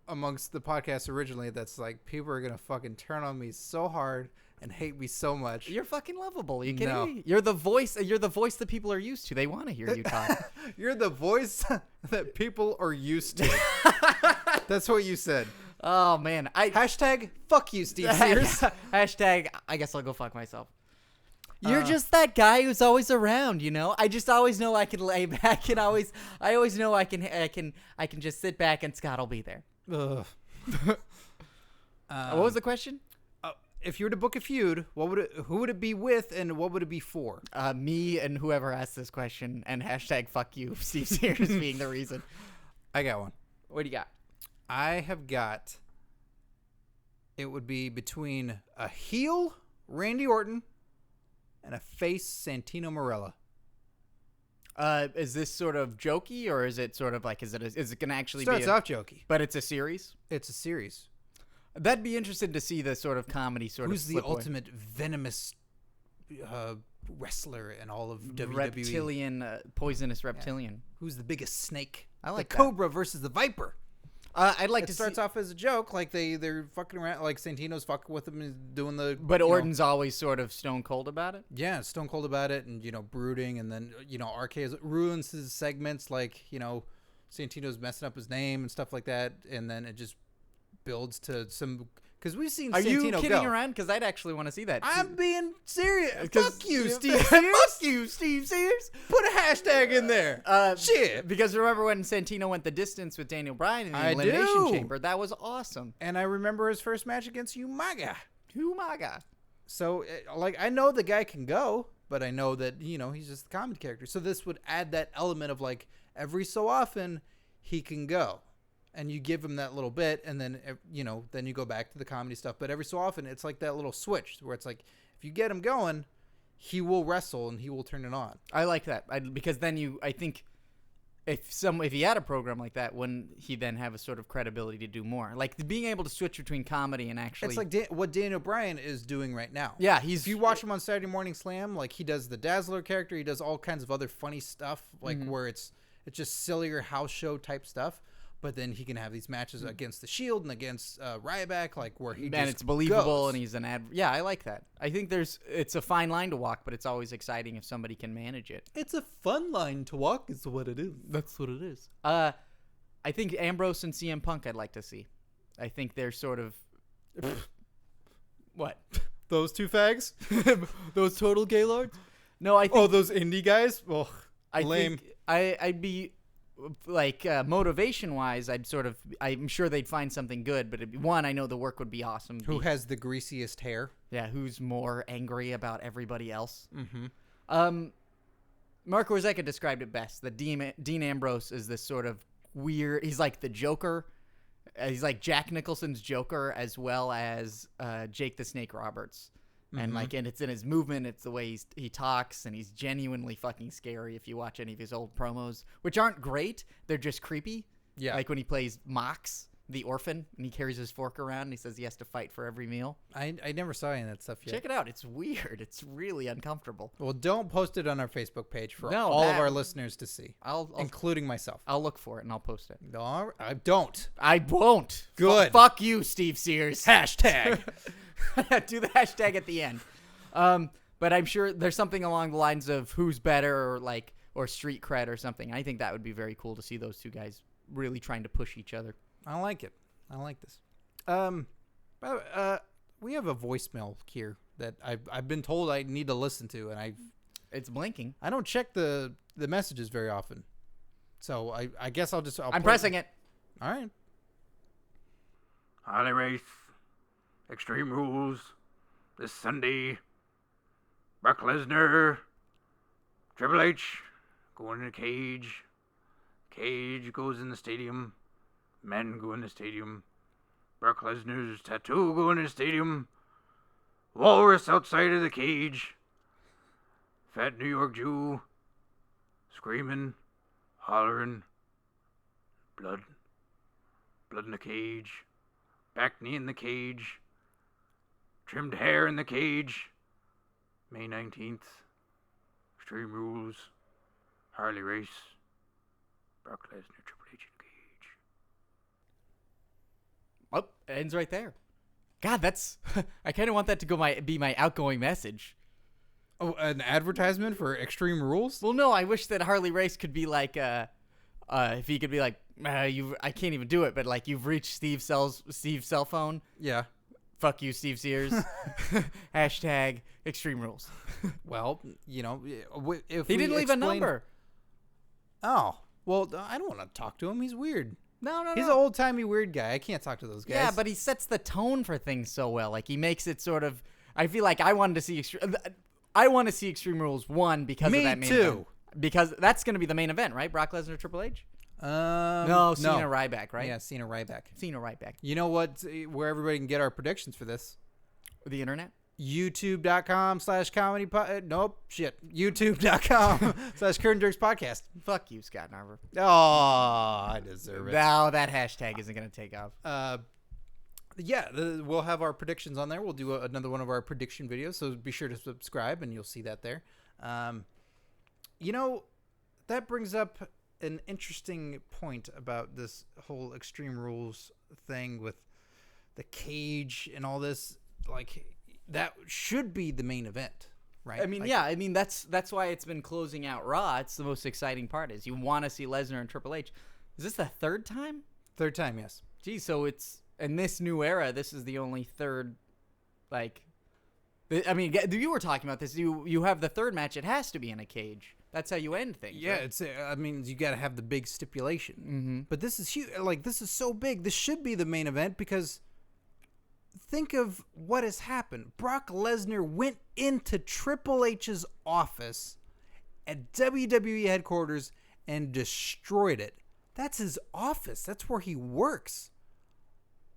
amongst the podcasts originally that's like, people are gonna fucking turn on me so hard and hate me so much. You're fucking lovable. Are you kidding No. me? You're the voice. You're the voice that people are used to. They want to hear you talk. You're the voice that people are used to. That's what you said. Oh man, Hashtag fuck you, Steve Sears. Hashtag I guess I'll go fuck myself. You're just that guy who's always around, you know. I just always know I can lay back, and I always know I can just sit back, and Scott will be there. Ugh. What was the question? If you were to book a feud, who would it be with, and what would it be for? Me and whoever asked this question, and hashtag fuck you, Steve Sears being the reason. I got one. What do you got? I have got. It would be between a heel Randy Orton and a face Santino Marella. Is this sort of jokey, or is it sort of like is it going to actually Starts off jokey, but it's a series? It's a series. That'd be interesting to see the sort of comedy sort Who's of. the flip away. ultimate venomous wrestler in all of WWE? Reptilian, poisonous reptilian. Who's the biggest snake? I like the that. Cobra versus the Viper. I'd like It to starts see. off as a joke, like they're fucking around, like Santino's fucking with them and doing the. But you know, Orton's always sort of stone cold about it. yeah, stone cold about it, and brooding, and then RK ruins his segments, like Santino's messing up his name and stuff like that, and then it just builds to some. Because we've seen Are Santino you kidding go. around? Because I'd actually want to see that. I'm being serious. 'Cause- Fuck you, Steve Sears. Fuck you, Steve Sears. Put a hashtag in there. Shit. Because remember when Santino went the distance with Daniel Bryan in the I Elimination do. Chamber? That was awesome. And I remember his first match against Umaga. Umaga. So, I know the guy can go, but I know that, he's just a comedy character. So this would add that element of, every so often, he can go. And you give him that little bit, and then, then you go back to the comedy stuff. But every so often, it's like that little switch where it's like, if you get him going, he will wrestle and he will turn it on. I like that. Because then I think if he had a program like that, wouldn't he then have a sort of credibility to do more? Like being able to switch between comedy and actually. It's like what Daniel Bryan is doing right now. Yeah, if you watch him on Saturday Morning Slam, he does the Dazzler character, he does all kinds of other funny stuff, where it's just sillier house show type stuff. But then he can have these matches against the Shield and against Ryback, where he just it's believable goes. and he's an ad. Yeah, I like that. I think it's a fine line to walk, but it's always exciting if somebody can manage it. It's a fun line to walk, is what it is. That's what it is. I think Ambrose and CM Punk I'd like to see. I think they're sort of what? Those two fags? Those total gaylords? No, I think those indie guys? Well, lame. think I'd be motivation wise, I'm sure they'd find something good, but I know the work would be awesome. Who has the greasiest hair? Yeah, who's more angry about everybody else? Mm-hmm. Mark Warzeka described it best. That Dean Ambrose is this sort of weird. He's like the Joker. He's like Jack Nicholson's Joker as well as Jake the Snake Roberts. And and it's in his movement, it's the way he talks, and he's genuinely fucking scary if you watch any of his old promos, which aren't great. They're just creepy. Yeah. Like when he plays Mox, the orphan, and he carries his fork around, and he says he has to fight for every meal. I never saw any of that stuff yet. Check it out. It's weird. It's really uncomfortable. Well, don't post it on our Facebook page for No, all of that- our listeners to see, I'll including myself. I'll look for it, and I'll post it. No, I don't. I won't. Good. Fuck you, Steve Sears. Hashtag. Do the hashtag at the end. But I'm sure there's something along the lines of who's better or street cred or something. I think that would be very cool to see those two guys really trying to push each other. I like it. I like this. By the way, we have a voicemail here that I've been told I need to listen to, and It's blinking. I don't check the messages very often. So I guess I'll I'm pressing it. All right. Harley Race, Extreme Rules, this Sunday. Brock Lesnar, Triple H, going in a cage. Cage goes in the stadium. Men go in the stadium. Brock Lesnar's tattoo go in the stadium. Walrus outside of the cage. Fat New York Jew. Screaming. Hollering. Blood. Blood in the cage. Back knee in the cage. Trimmed hair in the cage. May 19th. Extreme Rules. Harley Race. Brock Lesnar, Triple H in cage. Oh, it ends right there. God, that's... I kind of want that to be my outgoing message. Oh, an advertisement for Extreme Rules? Well, no, I wish that Harley Race could be like, if he could be like, I can't even do it, but like, you've reached Steve's cell phone. Yeah. Fuck you, Steve Sears. Hashtag Extreme Rules. Well, you know, if He didn't leave a number. Oh, well, I don't want to talk to him. He's weird. No. He's an old-timey weird guy. I can't talk to those guys. Yeah, but he sets the tone for things so well. Like, he makes it sort of... I feel like I wanted to see Extreme Rules 1 because of that main event. Because that's going to be the main event, right? Brock Lesnar, Triple H? No, Cena Ryback, right? Yeah, Cena Ryback. You know what? Where everybody can get our predictions for this? The internet? YouTube.com/comedy. Nope, shit. YouTube.com/Curtain Jerks podcast. Fuck you, Scott Narver. Oh, I deserve it. No, that hashtag isn't going to take off. Yeah, we'll have our predictions on there. We'll do another one of our prediction videos, so be sure to subscribe, and you'll see that there. You know, that brings up an interesting point about this whole Extreme Rules thing with the cage and all this. Like, that should be the main event, right? I mean, like, yeah. I mean, that's why it's been closing out Raw. It's the most exciting part is you want to see Lesnar and Triple H. Is this the third time? Third time, yes. Geez, so it's in this new era. This is the only third, like. I mean, you were talking about this. You have the third match. It has to be in a cage. That's how you end things. Yeah, right? it's. I mean, you got to have the big stipulation. Mm-hmm. But this is huge. Like, this is so big. This should be the main event because think of what has happened. Brock Lesnar went into Triple H's office at WWE headquarters and destroyed it. That's his office. That's where he works.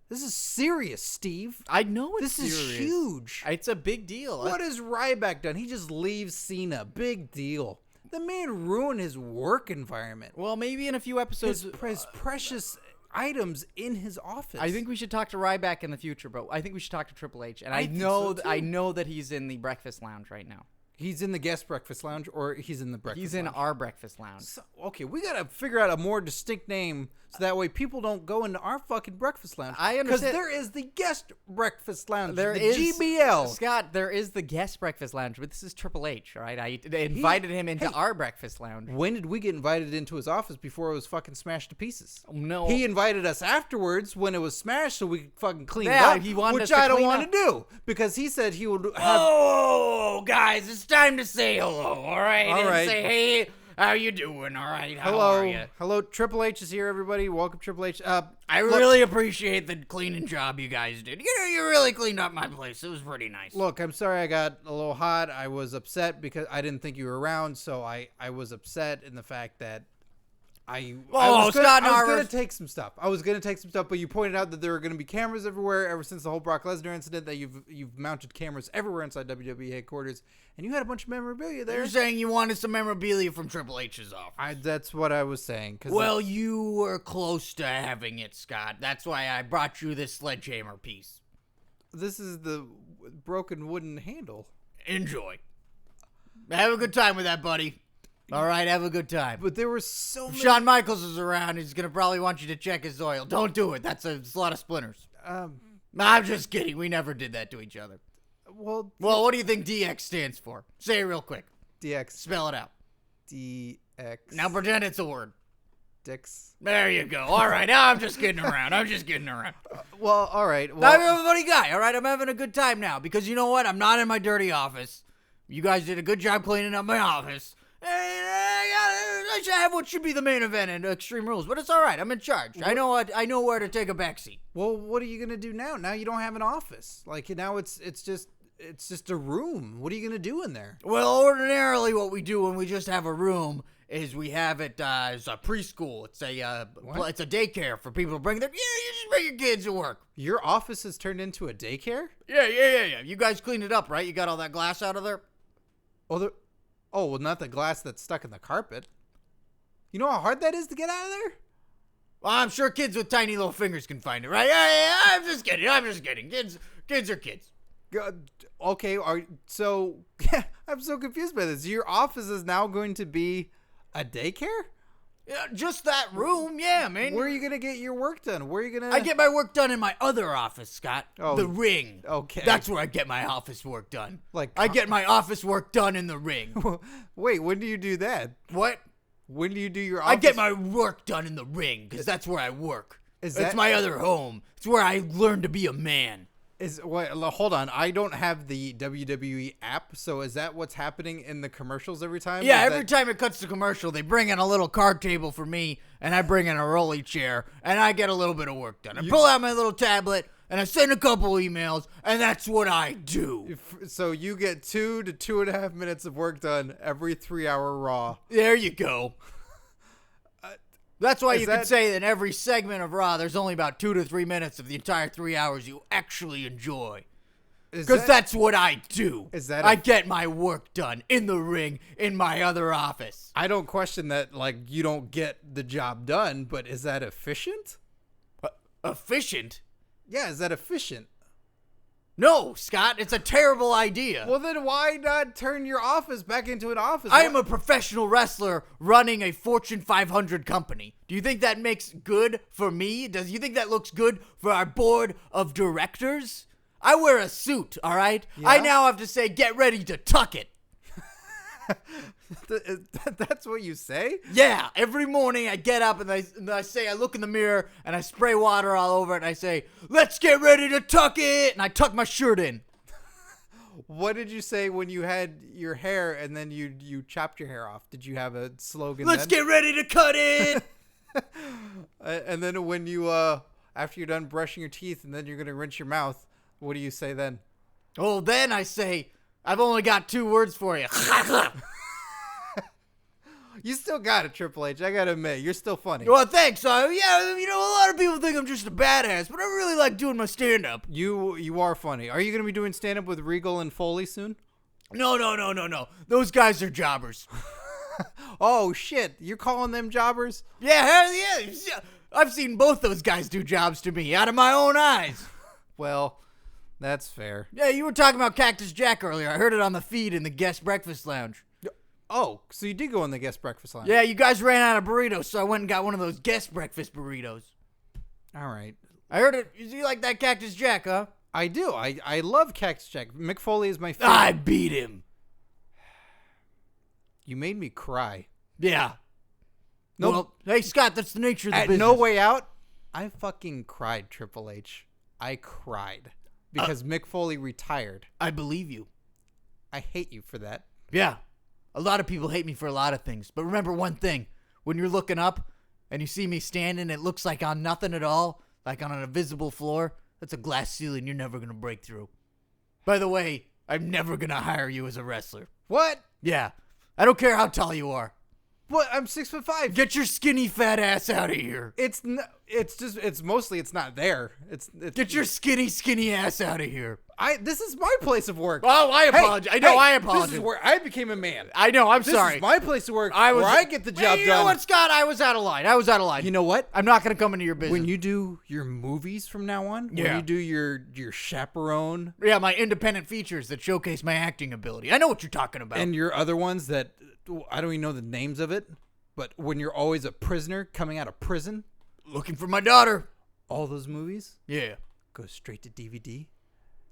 This is serious, Steve. I know it's this serious. Is huge. It's a big deal. What has Ryback done? He just leaves Cena. Big deal. The man ruined his work environment. Well, maybe in a few episodes. His precious items in his office. I think we should talk to Ryback in the future, but I think we should talk to Triple H. And I think so, too. I know that he's in the breakfast lounge right now. He's in the guest breakfast lounge, or he's in the breakfast He's lounge? in our breakfast lounge. So, okay, we got to figure out a more distinct name so that way people don't go into our fucking breakfast lounge. I understand. Because there is the guest breakfast lounge, There the is GBL. Scott, there is the guest breakfast lounge, but this is Triple H, all right? I invited him into our breakfast lounge. When did we get invited into his office before it was fucking smashed to pieces? No. He invited us afterwards when it was smashed so we could fucking clean it Yeah, up, he wanted which us to I don't clean want up. to do because he said he would have... Oh, guys, it's time to say hello, all right? All And right. say, hey, how you doing, all right? How are you? Hello, Triple H is here, everybody. Welcome, Triple H. I really appreciate the cleaning job you guys did. You really cleaned up my place. It was pretty nice. Look, I'm sorry I got a little hot. I was upset because I didn't think you were around, so I was upset in the fact that I was going to take some stuff. But you pointed out that there are going to be cameras everywhere ever since the whole Brock Lesnar incident, that you've mounted cameras everywhere inside WWE headquarters, and you had a bunch of memorabilia there. You're saying you wanted some memorabilia from Triple H's office. That's what I was saying. Well, you were close to having it, Scott. That's why I brought you this sledgehammer piece. This is the broken wooden handle. Enjoy. Have a good time with that, buddy. All right, have a good time. But there were so many... Shawn Michaels is around. He's going to probably want you to check his oil. Don't do it. That's a lot of splinters. I'm just kidding. We never did that to each other. Well, what do you think DX stands for? Say it real quick. DX. Spell it out. DX. Now pretend it's a word. Dix. There you go. All right, now I'm just kidding around. Well, all right. Well, I'm a funny guy, all right? I'm having a good time now because you know what? I'm not in my dirty office. You guys did a good job cleaning up my office. I should have what should be the main event in Extreme Rules, but it's all right. I'm in charge. I know where to take a backseat. Well, what are you gonna do now? Now you don't have an office. Like now it's just a room. What are you gonna do in there? Well, ordinarily what we do when we just have a room is we have it as a preschool. It's a daycare for people to bring their. Yeah, you just bring your kids to work. Your office has turned into a daycare? Yeah. You guys cleaned it up, right? You got all that glass out of there? Oh, well, not the glass that's stuck in the carpet. You know how hard that is to get out of there? Well, I'm sure kids with tiny little fingers can find it, right? Yeah, I'm just kidding. Kids are kids. Okay, so I'm so confused by this. Your office is now going to be a daycare? Yeah, just that room, yeah, man. Where are you going to get your work done? Where are you going to... I get my work done in my other office, Scott. Oh, the Ring. Okay. That's where I get my office work done. Like I get my office work done in the Ring. Wait, when do you do that? What? When do you do your office? I get my work done in the Ring because that's where I work. It's my other home. It's where I learn to be a man. Hold on. I don't have the WWE app, so is that what's happening in the commercials every time? Yeah, every time it cuts to commercial, they bring in a little card table for me, and I bring in a rolly chair, and I get a little bit of work done. I pull out my little tablet, and I send a couple emails, and that's what I do. So you get 2 to 2.5 minutes of work done every 3-hour Raw. There you go. That's why you could say that in every segment of Raw, there's only about 2 to 3 minutes of the entire 3 hours you actually enjoy. Because that's what I do. I get my work done in the Ring in my other office. I don't question that, like, you don't get the job done, but is that efficient? Efficient? Yeah, is that efficient? No, Scott, it's a terrible idea. Well, then why not turn your office back into an office? I am a professional wrestler running a Fortune 500 company. Do you think that makes good for me? Do you think that looks good for our board of directors? I wear a suit, all right? Yeah? I now have to say, get ready to tuck it. That's what you say? Yeah, every morning I get up and I look in the mirror and I spray water all over it and I say, let's get ready to tuck it, and I tuck my shirt in. What did you say when you had your hair and then you chopped your hair off? Did you have a slogan? Let's get ready to cut it. And then when you after you're done brushing your teeth and then you're gonna rinse your mouth, what do you say then? Oh, then I say, I've only got 2 words for you. You still got it, Triple H. I gotta admit, you're still funny. Well, thanks. Yeah, a lot of people think I'm just a badass, but I really like doing my stand-up. You are funny. Are you gonna be doing stand-up with Regal and Foley soon? No. Those guys are jobbers. Oh, shit. You're calling them jobbers? Yeah, hell yeah. I've seen both those guys do jobs to me out of my own eyes. Well, that's fair. Yeah, you were talking about Cactus Jack earlier. I heard it on the feed in the guest breakfast lounge. Oh, so you did go in the guest breakfast lounge? Yeah, you guys ran out of burritos, so I went and got one of those guest breakfast burritos. All right. I heard it. You like that Cactus Jack, huh? I do. I love Cactus Jack. Mick Foley is my favorite. I beat him. You made me cry. Yeah. No. Well, hey, Scott, that's the nature of the business. No Way Out, I fucking cried, Triple H. I cried because Mick Foley retired. I believe you. I hate you for that. Yeah. A lot of people hate me for a lot of things. But remember one thing. When you're looking up and you see me standing, it looks like on nothing at all, like on an invisible floor. That's a glass ceiling you're never going to break through. By the way, I'm never going to hire you as a wrestler. What? Yeah. I don't care how tall you are. What? I'm 6'5". Get your skinny fat ass out of here. It's mostly it's not there. It's Get your skinny ass out of here. This is my place of work. Oh, I apologize. I apologize. This is where I became a man. I know. I'm this sorry. This is my place of work where I get the job done. You know what, Scott? I was out of line. You know what? I'm not going to come into your business. When you do your movies from now on, when you do your chaperone. Yeah, my independent features that showcase my acting ability. I know what you're talking about. And your other ones that I don't even know the names of it, but when you're always a prisoner coming out of prison. Looking for my daughter. All those movies? Yeah. Go straight to DVD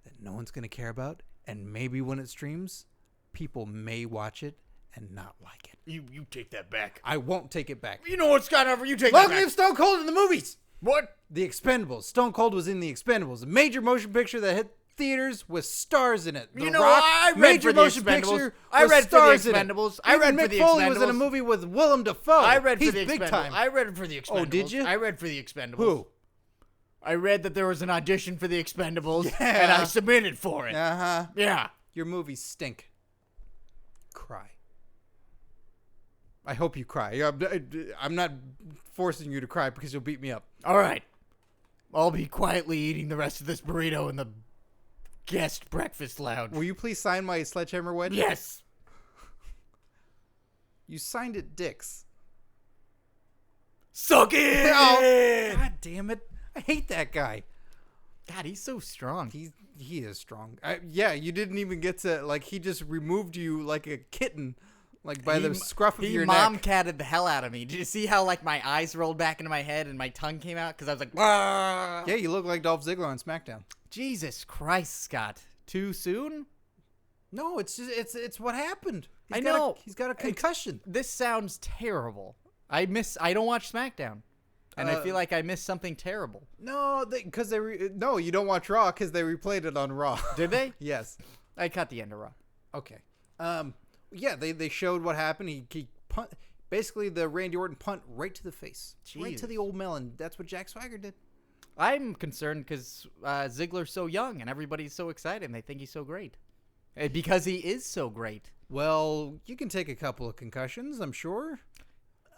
that no one's going to care about. And maybe when it streams, people may watch it and not like it. You take that back. I won't take it back. You know what, Scott Narver? You take that back. Long live Stone Cold in the movies. What? The Expendables. Stone Cold was in The Expendables, a major motion picture that hit theaters with stars in it. You know, I read for The Expendables. I read for The Expendables. I read for The Expendables. Mick Foley was in a movie with Willem Dafoe. I read for The He's big Expendables. time. I read for The Expendables. Oh, did you? I read for The Expendables. Who? I read that there was an audition for The Expendables, Yeah. and I submitted for it. Uh-huh. Yeah. Your movies stink. Cry. I hope you cry. I'm not forcing you to cry because you'll beat me up. All right. I'll be quietly eating the rest of this burrito in the guest breakfast lounge. Will you please sign my sledgehammer wedge? Yes. You signed it, Dix. Suck it! Oh, God damn it. I hate that guy. God, he's so strong. He is strong. Yeah, you didn't even get to, like, he just removed you like a kitten, like by the scruff of your neck. He mom-catted the hell out of me. Did you see how, like, my eyes rolled back into my head and my tongue came out? Because I was like, "Bah!" Yeah, you look like Dolph Ziggler on SmackDown. Jesus Christ, Scott. Too soon? No, it's just, it's what happened. I know. He's got a concussion. This sounds terrible. I don't watch SmackDown. And I feel like I missed something terrible. No, because no, you don't watch Raw because they replayed it on Raw. Did they? Yes. I cut the end of Raw. Okay. Yeah, they showed what happened. He punt, basically the Randy Orton punt right to the face, right to the old melon. That's what Jack Swagger did. I'm concerned because Ziggler's so young and everybody's so excited and they think he's so great. Because he is so great. Well, you can take a couple of concussions, I'm sure.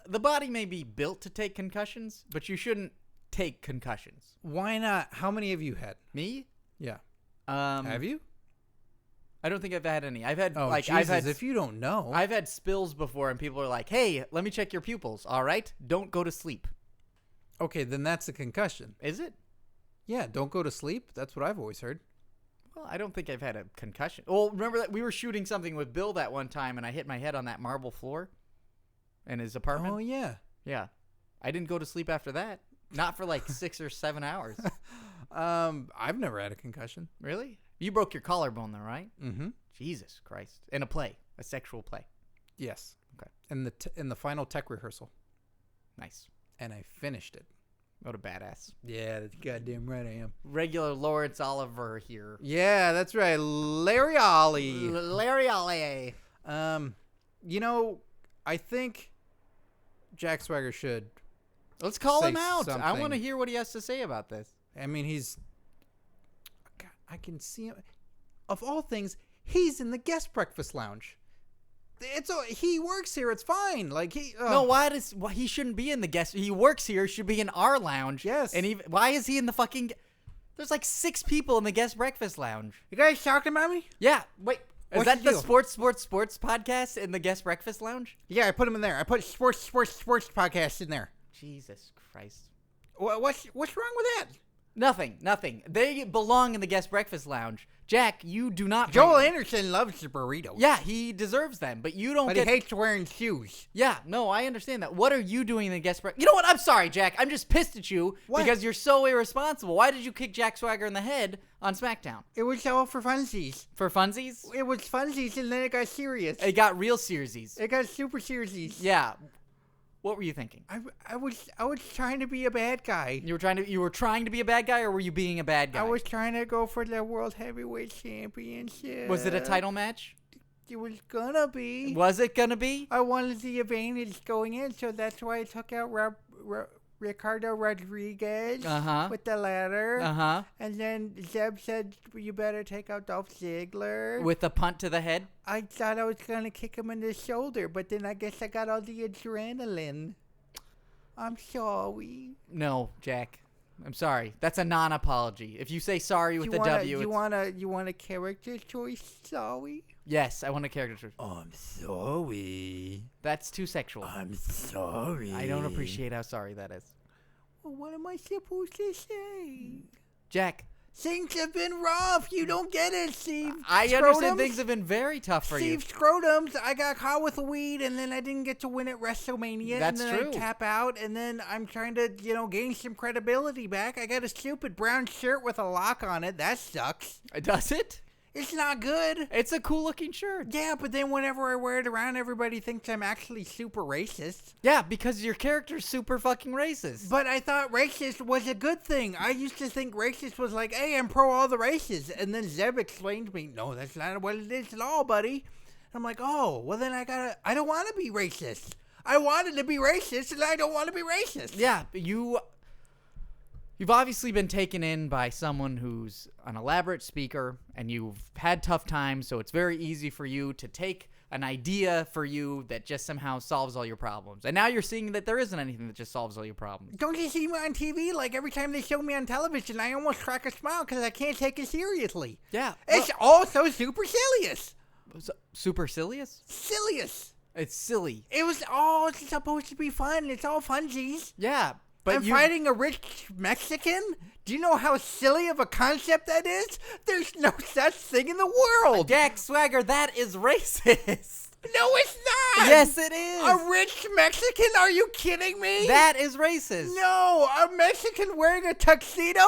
The body may be built to take concussions, but you shouldn't take concussions. Why not? How many have you had? Me? Yeah. Have you? I don't think I've had any. I've had Jesus, if you don't know. I've had spills before and people are like, "Hey, let me check your pupils." All right? Don't go to sleep. Okay, then that's a concussion. Is it? Yeah, don't go to sleep. That's what I've always heard. Well, I don't think I've had a concussion. Well, remember that we were shooting something with Bill that one time and I hit my head on that marble floor in his apartment? Oh, yeah. Yeah. I didn't go to sleep after that. Not for like 6 or 7 hours. I've never had a concussion. Really? You broke your collarbone though, right? Mm-hmm. Jesus Christ. In a sexual play. Yes. Okay. In the final tech rehearsal. Nice. And I finished it. What a badass. Yeah, that's goddamn right I am. Regular Lawrence Oliver here. Yeah, that's right. Larry Ollie. Larry Ollie. You know, I think Jack Swagger should. Let's call say him out. I something. want to hear what he has to say about this. I mean, I can see him. Of all things, he's in the guest breakfast lounge. He works here. It's fine. Like No, he shouldn't be in the guest? He works here. Should be in our lounge. Yes. And why is he in the fucking? There's like 6 people in the guest breakfast lounge. You guys talking about me? Yeah. Wait. Is What's that the the deal? sports podcast in the guest breakfast lounge? Yeah, I put him in there. I put sports podcast in there. Jesus Christ. What's wrong with that? Nothing. They belong in the guest breakfast lounge. Jack, you do not. Joel Anderson loves the burritos. Yeah, he deserves them, but you don't. But he hates wearing shoes. Yeah, no, I understand that. What are you doing in the guest breakfast? You know what? I'm sorry, Jack. I'm just pissed at you because you're so irresponsible. Why did you kick Jack Swagger in the head on SmackDown? It was all for funsies. For funsies? It was funsies, and then it got serious. It got real Searsies. It got super serious. Yeah. What were you thinking? I was trying to be a bad guy. You were trying to be a bad guy, or were you being a bad guy? I was trying to go for the World Heavyweight Championship. Was it a title match? It was gonna be. Was it gonna be? I wanted the advantage going in, so that's why I took out Ricardo Rodriguez with the ladder. And then Zeb said, "You better take out Dolph Ziggler." With a punt to the head? I thought I was going to kick him in the shoulder, but then I guess I got all the adrenaline. I'm sorry. No, Jack. I'm sorry. That's a non-apology. If you say sorry with the W, you want a character choice? Sorry. Yes, I want a character choice. I'm sorry. That's too sexual. I'm sorry. I don't appreciate how sorry that is. Well, what am I supposed to say? Jack. Things have been rough. You don't get it, Steve. I understand things have been very tough for you. Steve Scrotums, I got caught with weed, and then I didn't get to win at WrestleMania. That's and then true. I tap out, and then I'm trying to, gain some credibility back. I got a stupid brown shirt with a lock on it. That sucks. Does it? It's not good. It's a cool looking shirt. Yeah, but then whenever I wear it around, everybody thinks I'm actually super racist. Yeah, because your character's super fucking racist. But I thought racist was a good thing. I used to think racist was like, hey, I'm pro all the races. And then Zeb explained to me, no, that's not what it is at all, buddy. I'm like, oh, well then I don't want to be racist. I wanted to be racist, and I don't want to be racist. Yeah, You've obviously been taken in by someone who's an elaborate speaker, and you've had tough times, so it's very easy for you to take an idea for you that just somehow solves all your problems. And now you're seeing that there isn't anything that just solves all your problems. Don't you see me on TV? Like, every time they show me on television, I almost crack a smile because I can't take it seriously. Yeah. It's all so supercilious. Supercilious? Sillious. It's silly. It was all supposed to be fun. It's all funsies. Yeah. But I'm fighting a rich Mexican? Do you know how silly of a concept that is? There's no such thing in the world. Jack Swagger, that is racist. No, it's not. Yes, it is. A rich Mexican? Are you kidding me? That is racist. No, a Mexican wearing a tuxedo?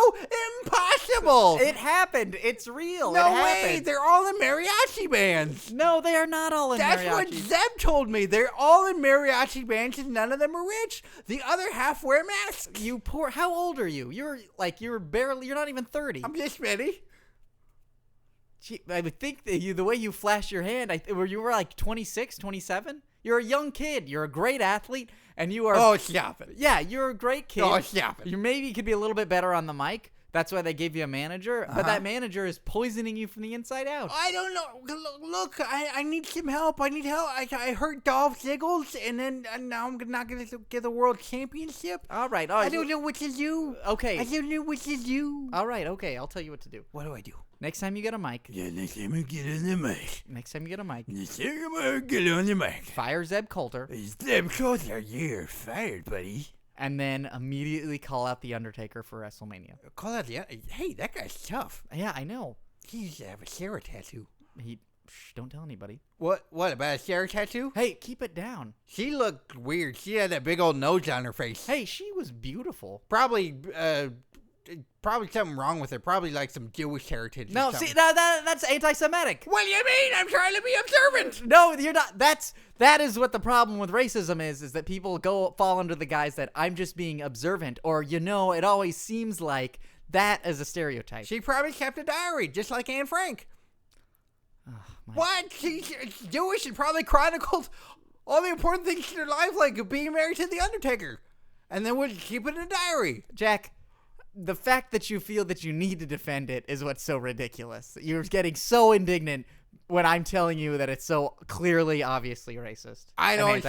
Impossible. It happened. It's real. No it way. happened. They're all in mariachi bands. No, they are not all in That's mariachi. what Zeb told me. They're all in mariachi bands and none of them are rich. The other half wear masks. You poor. How old are you? You're not even 30. I'm just ready. Gee, I would think that the way you flash your hand, you were like 26, 27. You're a young kid. You're a great athlete, and you are. Oh, stop it. Yeah, you're a great kid. Oh, stop it. You maybe could be a little bit better on the mic. That's why they gave you a manager, but that manager is poisoning you from the inside out. I don't know. Look, I need some help. I need help. I hurt Dolph Ziggler, and now I'm not going to get the world championship. All right. I don't know what to do. Okay. I don't know what to do. All right. Okay. I'll tell you what to do. What do I do? Next time you get a mic. Yeah, next time I get on the mic. Next time you get a mic. Next time I get on the mic. Fire Zeb Coulter. Zeb Coulter, you're fired, buddy. And then immediately call out The Undertaker for WrestleMania. Call out hey, that guy's tough. Yeah, I know. He used to have a Sarah tattoo. Don't tell anybody. What about a Sarah tattoo? Hey, keep it down. She looked weird. She had that big old nose on her face. Hey, she was beautiful. Probably something wrong with her. Probably like some Jewish heritage. No, or something. see, that's anti-Semitic. What do you mean? I'm trying to be observant. No, you're not. That is what the problem with racism is that people fall under the guise that I'm just being observant, or it always seems like that is a stereotype. She probably kept a diary, just like Anne Frank. What? She's Jewish and probably chronicled all the important things in her life, like being married to The Undertaker, and then would keep it in a diary. Jack, the fact that you feel that you need to defend it is what's so ridiculous. You're getting so indignant when I'm telling you that it's so clearly, obviously racist. I don't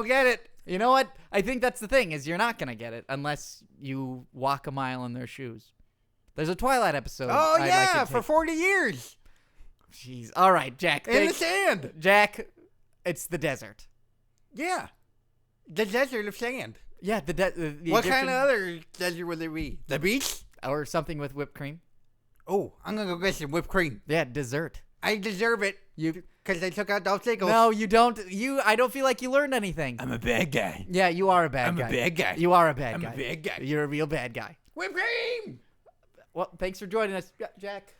get it. You know what? I think that's the thing, is you're not going to get it unless you walk a mile in their shoes. There's a Twilight episode. Oh, I'd yeah, like to for 40 years. Jeez. All right, Jack. In the sand. Jack, it's the desert. Yeah. The desert of sand. Yeah, the what Egyptian, kind of other desert would there be? The beach? or something with whipped cream. Oh, I'm going to go get some whipped cream. Yeah, dessert. I deserve it. Because they took out Dolph Ziggler. No, you don't. I don't feel like you learned anything. I'm a bad guy. Yeah, you are a bad guy. I'm a bad guy. You are a bad I'm guy. a bad guy. You're a real bad guy. Whipped cream! Well, thanks for joining us, Jack.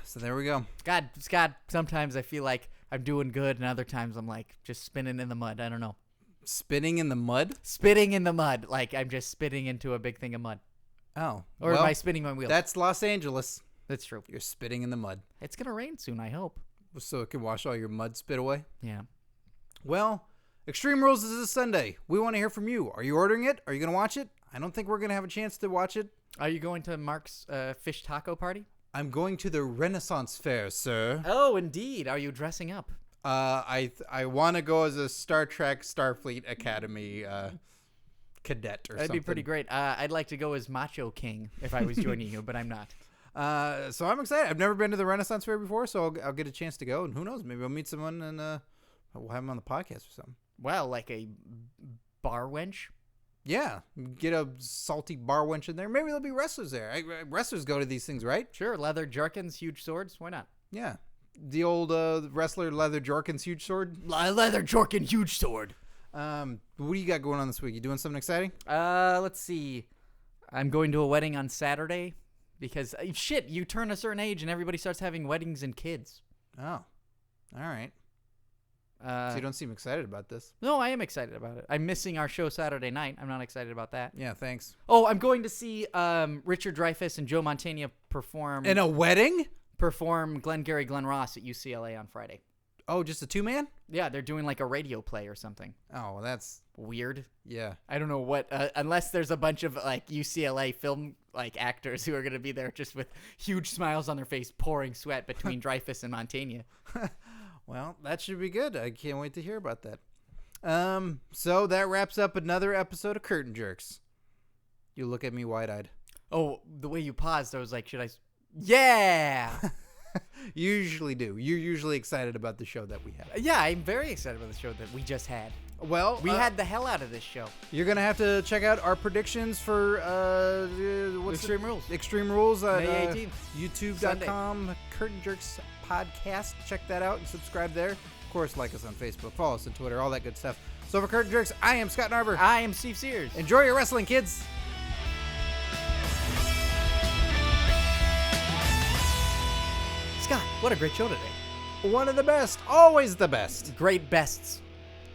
So there we go. God, Scott, sometimes I feel like I'm doing good, and other times I'm like just spinning in the mud. I don't know. Spitting in the mud? Spitting in the mud. Like I'm just spitting into a big thing of mud. Oh. Or am I spinning my wheels? That's Los Angeles. That's true. You're spitting in the mud. It's going to rain soon, I hope. So it can wash all your mud spit away? Yeah. Well, Extreme Rules is this Sunday. We want to hear from you. Are you ordering it? Are you going to watch it? I don't think we're going to have a chance to watch it. Are you going to Mark's fish taco party? I'm going to the Renaissance Fair, sir. Oh, indeed. Are you dressing up? I want to go as a Star Trek Starfleet Academy cadet or something. That'd be pretty great. I'd like to go as Macho King if I was joining you, but I'm not. So I'm excited. I've never been to the Renaissance Fair before, so I'll get a chance to go. And who knows? Maybe I'll meet someone and we'll have them on the podcast or something. Well, like a bar wench? Yeah. Get a salty bar wench in there. Maybe there'll be wrestlers there. Wrestlers go to these things, right? Sure. Leather jerkins, huge swords. Why not? Yeah. The old wrestler Leather Jorkin's huge sword. Leather Jorkin, huge sword. What do you got going on this week? You doing something exciting? Let's see. I'm going to a wedding on Saturday because, shit, you turn a certain age and everybody starts having weddings and kids. Oh. All right. So you don't seem excited about this. No, I am excited about it. I'm missing our show Saturday night. I'm not excited about that. Yeah, thanks. Oh, I'm going to see Richard Dreyfuss and Joe Montana perform. In a wedding? Perform Glengarry Glen Ross at UCLA on Friday. Oh, just a two-man? Yeah, they're doing like a radio play or something. Oh, well, that's weird. Yeah. I don't know what, unless there's a bunch of like UCLA film like actors who are going to be there just with huge smiles on their face, pouring sweat between Dreyfuss and Montana. Well, that should be good. I can't wait to hear about that. So that wraps up another episode of Curtain Jerks. You look at me wide-eyed. Oh, the way you paused, I was like, should I? Yeah. You usually do. You're usually excited about the show that we have. Yeah, I'm very excited about the show that we just had. Well, We had the hell out of this show. You're gonna have to check out our predictions for Extreme Rules. Extreme Rules at May 18th. YouTube.com. Curtain Jerks podcast. Check that out and subscribe there. Of course, like us on Facebook, follow us on Twitter, all that good stuff. So for Curtain Jerks, I am Scott Narver. I am Steve Sears. Enjoy your wrestling, kids. Scott, what a great show today. One of the best, always the best. Great bests.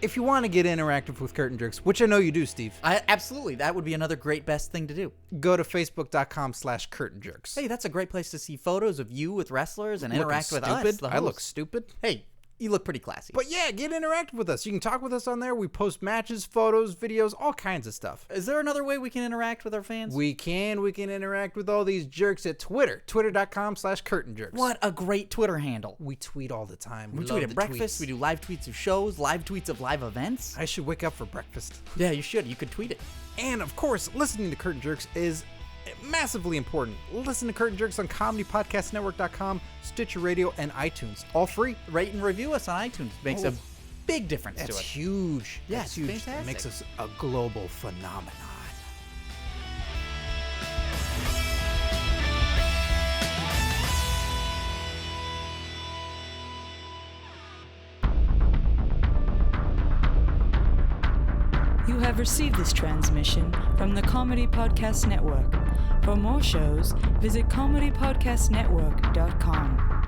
If you want to get interactive with Curtain Jerks, which I know you do, Steve, Absolutely. That would be another great best thing to do. go to facebook.com/Curtain Jerks. Hey, that's a great place to see photos of you with wrestlers and Looking interact with stupid. us. The I look hosts. stupid. Hey, you look pretty classy. But yeah, get interactive with us. You can talk with us on there. We post matches, photos, videos, all kinds of stuff. Is there another way we can interact with our fans? We can interact with all these jerks at Twitter. Twitter.com/Curtain Jerks. What a great Twitter handle. We tweet all the time. We love tweet at the breakfast. tweets. We do live tweets of shows, live tweets of live events. I should wake up for breakfast. Yeah, you should. You could tweet it. And of course, listening to Curtain Jerks is massively important. Listen to Curtain Jerks on comedypodcastnetwork.com, Stitcher Radio, and iTunes. All free. Rate and review us on iTunes. Makes a big difference to That's us. huge. Yeah, That's it's huge. fantastic. It makes us a global phenomenon. You have received this transmission from the Comedy Podcast Network. For more shows, visit comedypodcastnetwork.com.